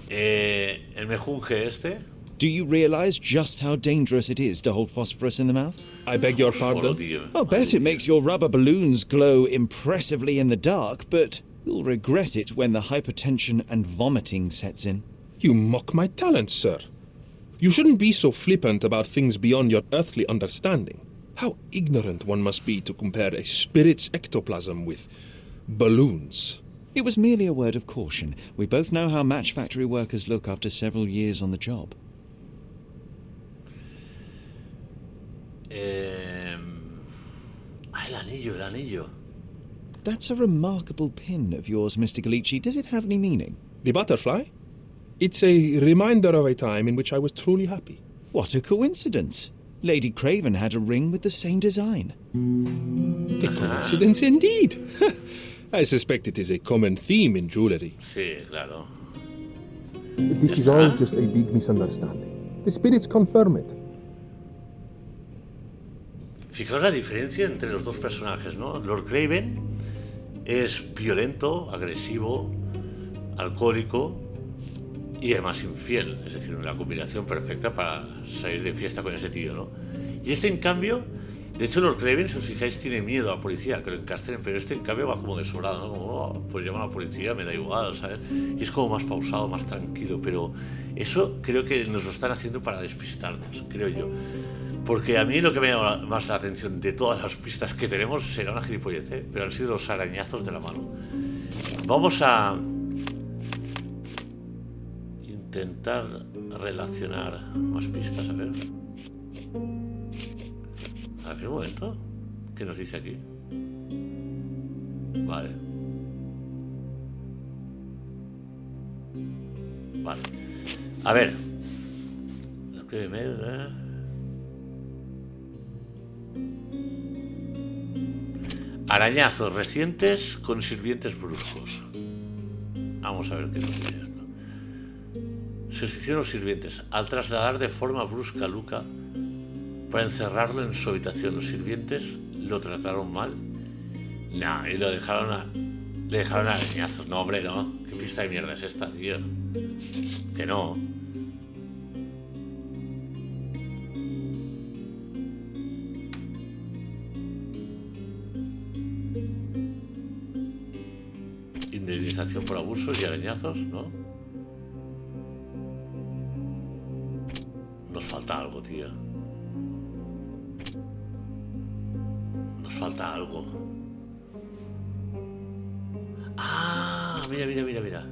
El mejunje este. Do you realize just how dangerous it is to hold phosphorus in the mouth? I beg your pardon? I'll bet it makes your rubber balloons glow impressively in the dark, but you'll regret it when the hypertension and vomiting sets in. You mock my talents, sir. You shouldn't be so flippant about things beyond your earthly understanding. How ignorant one must be to compare a spirit's ectoplasm with balloons. It was merely a word of caution. We both know how match factory workers look after several years on the job. El anillo. That's a remarkable pin of yours, Mr. Gallici. Does it have any meaning? The butterfly? It's a reminder of a time in which I was truly happy. What a coincidence. Lady Craven had a ring with the same design. A coincidence indeed. I suspect it is a common theme in jewellery. Sí, claro. This is all just a big misunderstanding. The spirits confirm it. Fijaos la diferencia entre los dos personajes, ¿no? Lord Craven es violento, agresivo, alcohólico y además infiel. Es decir, una combinación perfecta para salir de fiesta con ese tío, ¿no? Y este, en cambio, de hecho, Lord Craven, si os fijáis, tiene miedo a la policía, que lo encarcelen, pero este, en cambio, va como de sobrado, ¿no? Como, oh, pues llama a la policía, me da igual, ¿sabes? Y es como más pausado, más tranquilo, pero eso creo que nos lo están haciendo para despistarnos, creo yo. Porque a mí lo que me llama más la atención de todas las pistas que tenemos será una gilipollez, ¿eh? Pero han sido los arañazos de la mano. Vamos a intentar relacionar más pistas, a ver. A ver, un momento. ¿Qué nos dice aquí? Vale. Vale. A ver. La primera... Arañazos recientes con sirvientes bruscos. Vamos a ver qué nos dice esto. se los hicieron los sirvientes al trasladar de forma brusca a Luca para encerrarlo en su habitación. Los sirvientes lo trataron mal. Nah, y le dejaron a arañazos. No, hombre, no. ¿Qué pista de mierda es esta, tío? Que no. Indemnización por abusos y arañazos, ¿no? Nos falta algo, tío. Nos falta algo. Ah, mira.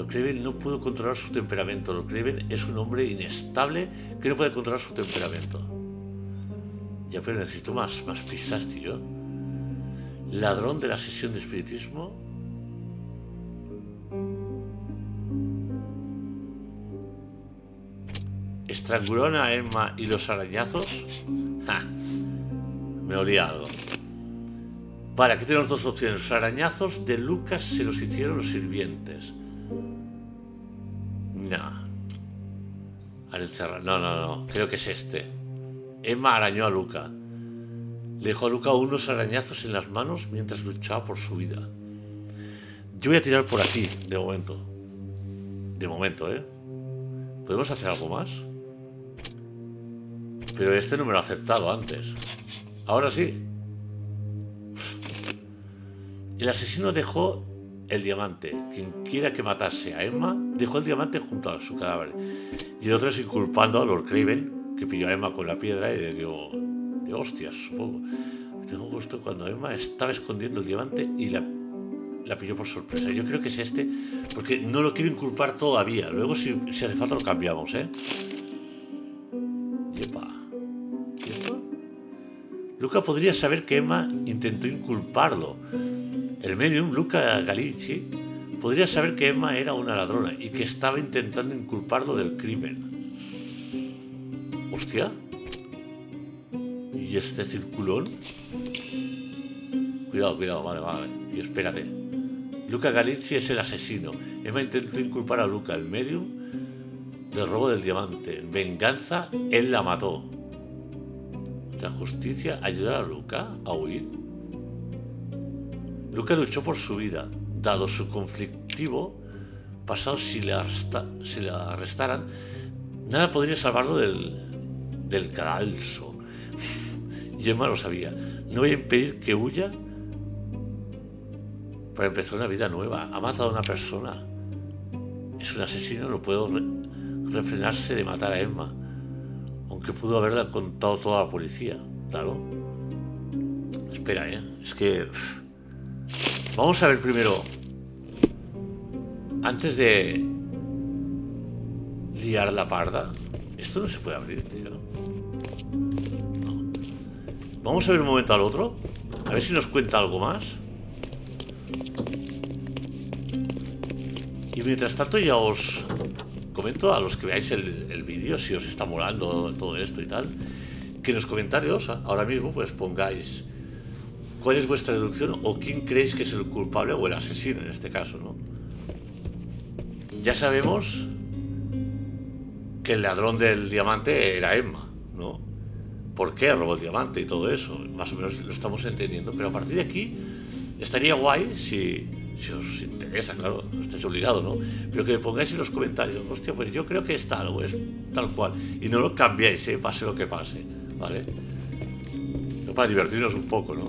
Craven no pudo controlar su temperamento. Craven es un hombre inestable que no puede controlar su temperamento. Ya, pero necesito más pistas, tío. Ladrón de la sesión de espiritismo. Estrangularon a Emma y los arañazos. ¡Ja! Me olía algo. Vale, aquí tenemos dos opciones. Los arañazos de Lucas se los hicieron los sirvientes. No. Creo que es este. Emma arañó a Luca. Le dejó a Luca unos arañazos en las manos mientras luchaba por su vida. Yo voy a tirar por aquí, de momento. ¿Podemos hacer algo más? Pero este no me lo ha aceptado antes. Ahora sí. El asesino dejó el diamante. Quien quiera que matase a Emma dejó el diamante junto a su cadáver. Y el otro es inculpando a Lord Craven, que pilló a Emma con la piedra y le dio de hostias, supongo. Tengo gusto cuando Emma estaba escondiendo el diamante y la pilló por sorpresa. Yo creo que es este, porque no lo quiero inculpar todavía. Luego, si hace falta, lo cambiamos, ¿eh? Yepa. ¿Y esto? Luca podría saber que Emma intentó inculparlo. El medium, Luca Galici, podría saber que Emma era una ladrona y que estaba intentando inculparlo del crimen. Hostia. ¿Y este circulón? Cuidado, vale. Y espérate. Luca Galici es el asesino. Emma intentó inculpar a Luca, el medium, del robo del diamante. En venganza, él la mató. ¿La justicia ayudará a Luca a huir? Luca luchó por su vida, dado su conflictivo pasado. Si le arrestaran, nada podría salvarlo del cadalso. Y Emma lo sabía. No voy a impedir que huya para empezar una vida nueva. Ha matado a una persona. Es un asesino, no puedo refrenarse de matar a Emma. Aunque pudo haberla contado toda la policía, claro. Espera, es que... Vamos a ver primero, antes de liar la parda. Esto no se puede abrir, tío. No. Vamos a ver un momento al otro, a ver si nos cuenta algo más. Y mientras tanto ya os comento a los que veáis el vídeo, si os está molando todo esto y tal, que en los comentarios ahora mismo pues pongáis cuál es vuestra deducción o quién creéis que es el culpable o el asesino en este caso, ¿no? Ya sabemos que el ladrón del diamante era Emma, ¿no? ¿Por qué robó el diamante y todo eso? Más o menos lo estamos entendiendo, pero a partir de aquí estaría guay si os interesa, claro, no estáis obligados, ¿no? Pero que me pongáis en los comentarios, hostia, pues yo creo que es tal o es tal cual, y no lo cambiéis, pase lo que pase, ¿vale? Pero para divertirnos un poco, ¿no?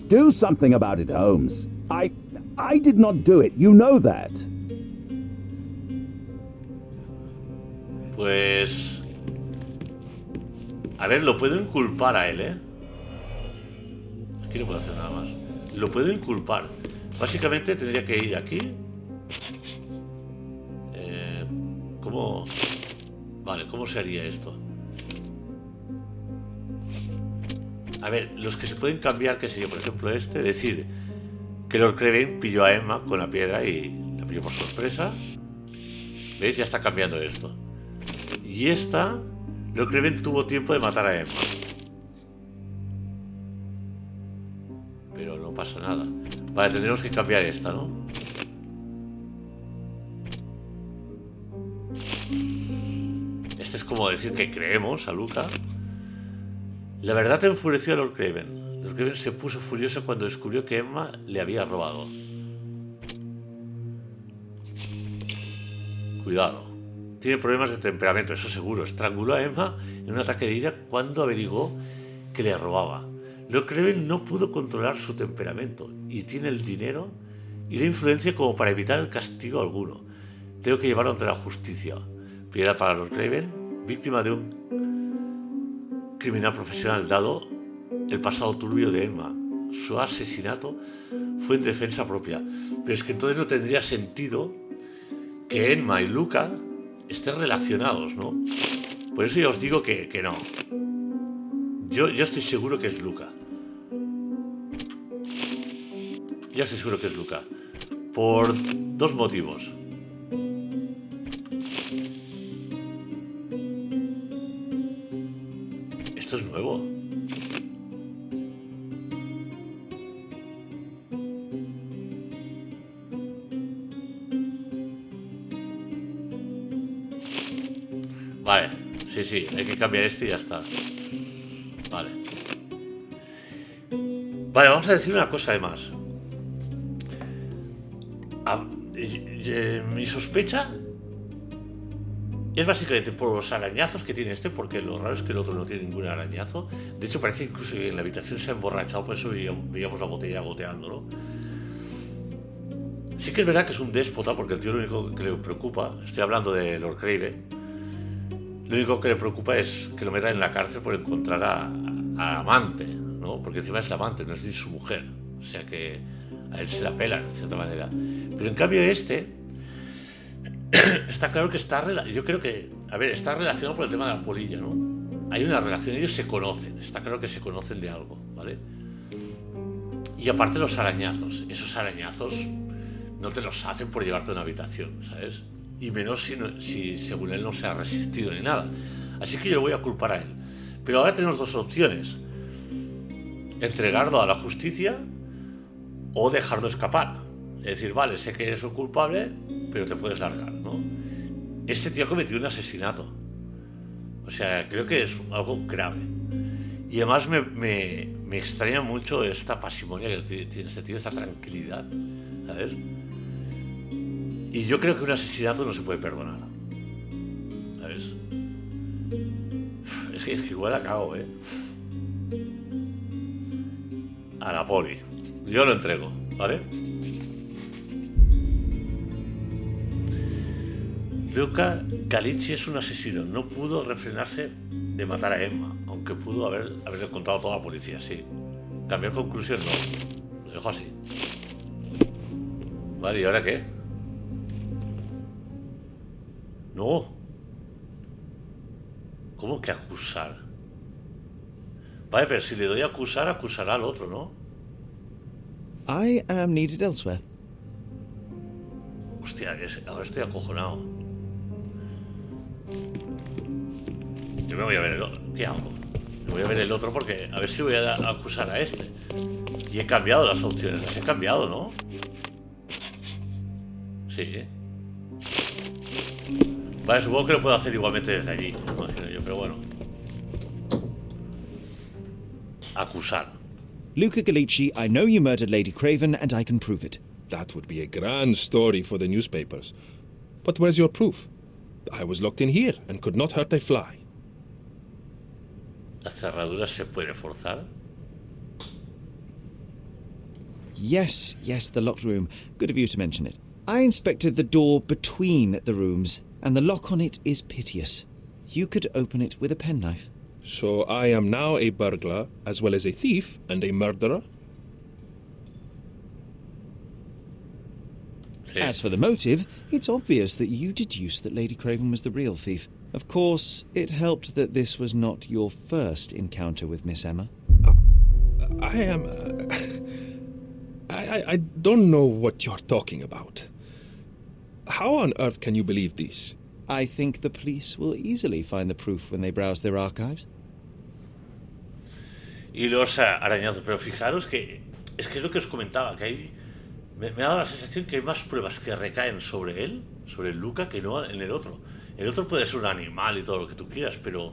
Do something about it, Holmes. I did not do it. You know that. Pues... A ver, lo puedo inculpar a él, ¿eh? Aquí no puedo hacer nada más. Lo puedo inculpar. Básicamente tendría que ir aquí. ¿Cómo? Vale, ¿cómo se haría esto? A ver, los que se pueden cambiar, que sería por ejemplo este, decir que Lord Craven pilló a Emma con la piedra y la pilló por sorpresa. ¿Veis? Ya está cambiando esto. Y esta, Lord Craven tuvo tiempo de matar a Emma. pero no pasa nada. Vale, tendremos que cambiar esta, ¿no? Este es como decir que creemos a Luca. La verdad enfureció a Lord Craven. Lord Craven se puso furioso cuando descubrió que Emma le había robado. Cuidado. Tiene problemas de temperamento, eso seguro. Estranguló a Emma en un ataque de ira cuando averiguó que le robaba. Lord Craven no pudo controlar su temperamento y tiene el dinero y la influencia como para evitar el castigo alguno. Tengo que llevarlo ante la justicia. Piedad para Lord Craven, víctima de un criminal profesional dado el pasado turbio de Emma. Su asesinato fue en defensa propia. Pero es que entonces no tendría sentido que Emma y Luca estén relacionados, ¿no? Por eso ya os digo que no. Yo estoy seguro que es Luca. Yo estoy seguro que es Luca. Por dos motivos. Esto es nuevo. Vale, sí, hay que cambiar este y ya está. Vale. Vale, vamos a decir una cosa además. Mi sospecha es básicamente por los arañazos que tiene este, porque lo raro es que el otro no tiene ningún arañazo. De hecho, parece incluso que en la habitación se ha emborrachado, por eso veíamos la botella goteando, ¿no? Sí que es verdad que es un déspota, porque el tío lo único que le preocupa, estoy hablando de Lord Craven, lo único que le preocupa es que lo metan en la cárcel por encontrar a amante, ¿no? Porque encima es la amante, no es ni su mujer. O sea que a él se la pelan, de cierta manera. Pero en cambio este, está claro que yo creo que, está relacionado por el tema de la polilla, ¿no? Hay una relación, ellos se conocen, está claro que se conocen de algo, ¿vale? Y aparte los arañazos, esos arañazos no te los hacen por llevarte a una habitación, ¿sabes? Y menos si según él no se ha resistido ni nada. Así que yo le voy a culpar a él. Pero ahora tenemos dos opciones: entregarlo a la justicia o dejarlo escapar. Es decir, vale, sé que eres un culpable, pero te puedes largar, ¿no? Este tío ha cometido un asesinato. O sea, creo que es algo grave. Y además me extraña mucho esta pasimonia que tiene este tío, esta tranquilidad, ¿sabes? Y yo creo que un asesinato no se puede perdonar, ¿sabes? Es que igual la cago, ¿eh? A la poli. Yo lo entrego, ¿vale? Luca Calicci es un asesino. No pudo refrenarse de matar a Emma, aunque pudo haberle contado a toda la policía, sí. Cambiar conclusión, no. Lo dejo así. Vale, ¿y ahora qué? No. ¿Cómo que acusar? Vale, pero si le doy a acusar, acusará al otro, ¿no? I am needed elsewhere. Hostia, ahora estoy acojonado. Yo me voy a ver el otro. ¿Qué hago? Me voy a ver el otro porque a ver si voy a acusar a este. Y he cambiado las opciones. Las he cambiado, ¿no? Sí, ¿eh? Vale, supongo que lo puedo hacer igualmente desde allí, imagino yo, pero bueno. Acusar. Luca Calicci, I know you murdered Lady Craven and I can prove it. That would be a grand story for the newspapers. But where's your proof? I was locked in here and could not hurt a fly. ¿La cerradura se puede forzar? Yes, the locked room. Good of you to mention it. I inspected the door between the rooms, and the lock on it is piteous. You could open it with a penknife. So I am now a burglar, as well as a thief and a murderer? As for the motive, it's obvious that you deduced that Lady Craven was the real thief. Of course, it helped that this was not your first encounter with Miss Emma. I don't know what you're talking about. How on earth can you believe this? I think the police will easily find the proof when they browse their archives. Y los arañazos, pero fijaros que Es que es lo que os comentaba, que hay... Me ha dado la sensación que hay más pruebas que recaen sobre él, sobre el Luca, que no en el otro. El otro puede ser un animal y todo lo que tú quieras, pero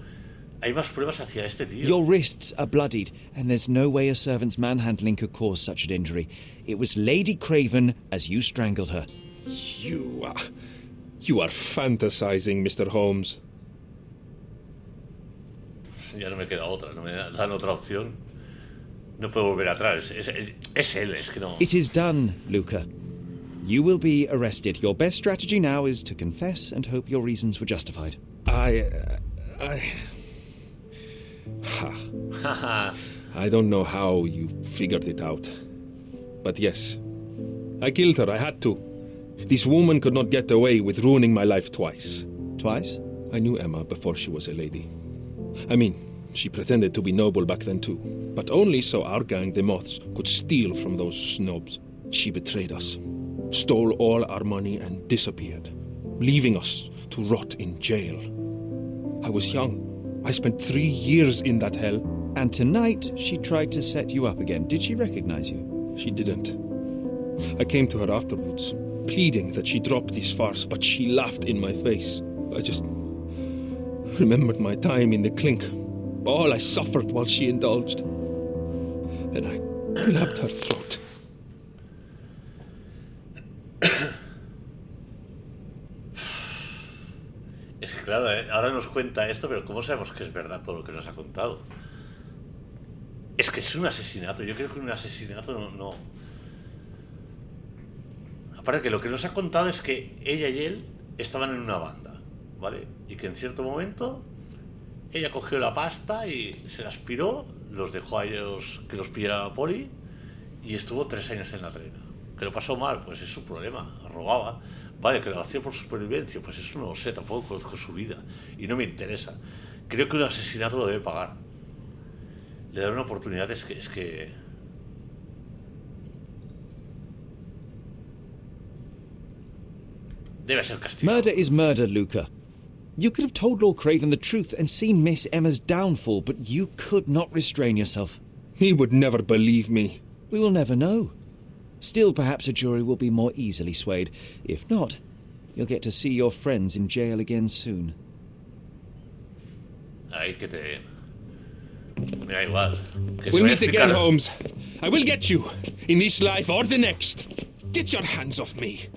hay más pruebas hacia este tío. Your wrists are bloodied, and there's no way a servant's manhandling could cause such an injury. It was Lady Craven as you strangled her. You are fantasizing, Mr. Holmes. Ya no me queda otra, no me dan otra opción. No puedo volver atrás. Es él, es que no... It is done, Luca. You will be arrested. Your best strategy now is to confess and hope your reasons were justified. I don't know how you figured it out. But yes, I killed her. I had to. This woman could not get away with ruining my life twice. Twice? I knew Emma before she was a lady. I mean, she pretended to be noble back then too. But only so our gang, the Moths, could steal from those snobs. She betrayed us, stole all our money and disappeared, leaving us to rot in jail. I was young. I spent 3 years in that hell. And tonight, she tried to set you up again. Did she recognize you? She didn't. I came to her afterwards, pleading that she drop this farce, but she laughed in my face. I just remembered my time in the clink, all I suffered while she indulged. And I grabbed her throat. Es que claro, ahora nos cuenta esto, pero ¿cómo sabemos que es verdad todo lo que nos ha contado? Es que es un asesinato. Yo creo que un asesinato no... Aparte que lo que nos ha contado es que ella y él estaban en una banda, ¿vale? Y que en cierto momento ella cogió la pasta y se la aspiró, los dejó a ellos que los pillaran a poli y estuvo 3 años en la trena. Que lo pasó mal, pues es su problema, robaba. Vale, que lo hacía por supervivencia, pues eso no lo sé, tampoco conozco su vida y no me interesa. Creo que un asesinato lo debe pagar. Le dar una oportunidad es que... Debe ser castigado. Murder is murder, Luca. You could have told Lord Craven the truth and seen Miss Emma's downfall, but you could not restrain yourself. He would never believe me. We will never know. Still, perhaps a jury will be more easily swayed. If not, you'll get to see your friends in jail again soon. Ay, que te... Me da igual. We'll meet again, Holmes. I will get you, in this life or the next. Get your hands off me.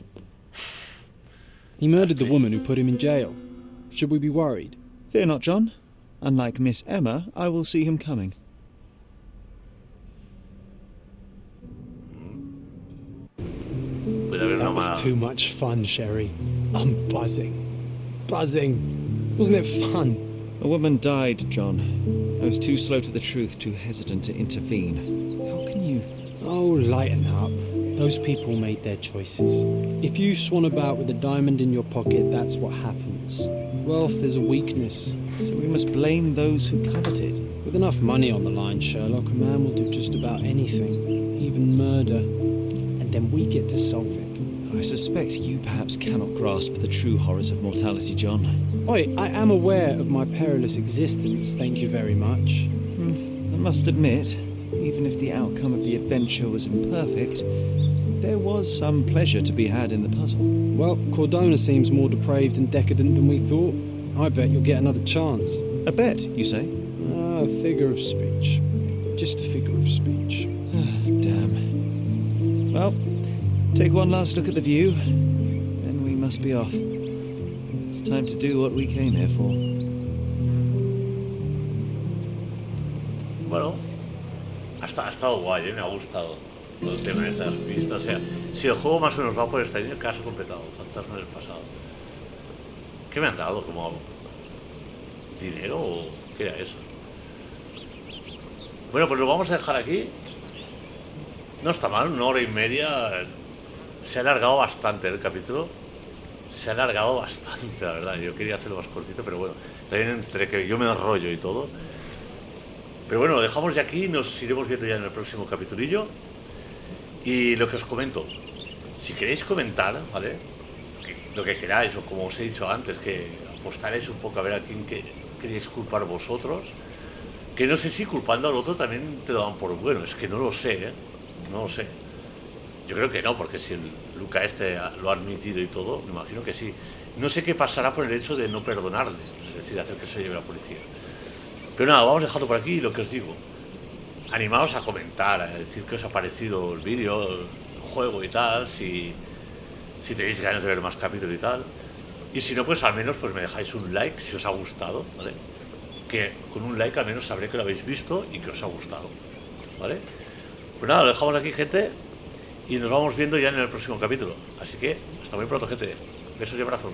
He murdered the woman who put him in jail. Should we be worried? Fear not, John. Unlike Miss Emma, I will see him coming. That was too much fun, Sherry. I'm buzzing. Buzzing. Wasn't it fun? A woman died, John. I was too slow to the truth, too hesitant to intervene. How can you... Oh, lighten up. Those people made their choices. If you swan about with a diamond in your pocket, that's what happens. Wealth is a weakness. So we must blame those who covet it. With enough money on the line, Sherlock, a man will do just about anything. Even murder. And then we get to solve it. I suspect you perhaps cannot grasp the true horrors of mortality, John. Oi, I am aware of my perilous existence, thank you very much. I must admit, even if the outcome of the adventure was imperfect, there was some pleasure to be had in the puzzle. Well, Cordona seems more depraved and decadent than we thought. I bet you'll get another chance. A bet, you say? A figure of speech. Just a figure of speech. Damn. Well, take one last look at the view, then we must be off. It's time to do what we came here for. Bueno, ha estado guay, me ha gustado todo el tema de estas pistas. O sea, si el juego más o menos va por este año, caso completado, fantasma del pasado. ¿Qué me han dado? ¿Como dinero o qué era eso? Bueno, pues lo vamos a dejar aquí. No está mal, 1 hora y media. Se ha alargado bastante el capítulo. Se ha alargado bastante, la verdad. Yo quería hacerlo más cortito, pero bueno, también entre que yo me enrollo y todo. Pero bueno, lo dejamos ya aquí. Nos iremos viendo ya en el próximo capitulillo. Y lo que os comento, si queréis comentar, ¿vale? Lo que queráis, o como os he dicho antes, que apostaréis un poco a ver a quién queréis culpar vosotros. Que no sé si culpando al otro también te lo dan por bueno, es que no lo sé, ¿eh? no lo sé. Yo creo que no, porque si el Luca este lo ha admitido y todo, me imagino que sí. No sé qué pasará por el hecho de no perdonarle, es decir, hacer que se lleve la policía. Pero nada, vamos dejando por aquí lo que os digo. Animaos a comentar, a decir qué os ha parecido el vídeo, el juego y tal, si tenéis ganas de ver más capítulos y tal. Y si no, pues al menos pues me dejáis un like si os ha gustado, ¿vale? Que con un like al menos sabré que lo habéis visto y que os ha gustado, ¿vale? Pues nada, lo dejamos aquí, gente, y nos vamos viendo ya en el próximo capítulo. Así que, hasta muy pronto, gente. Besos y abrazos.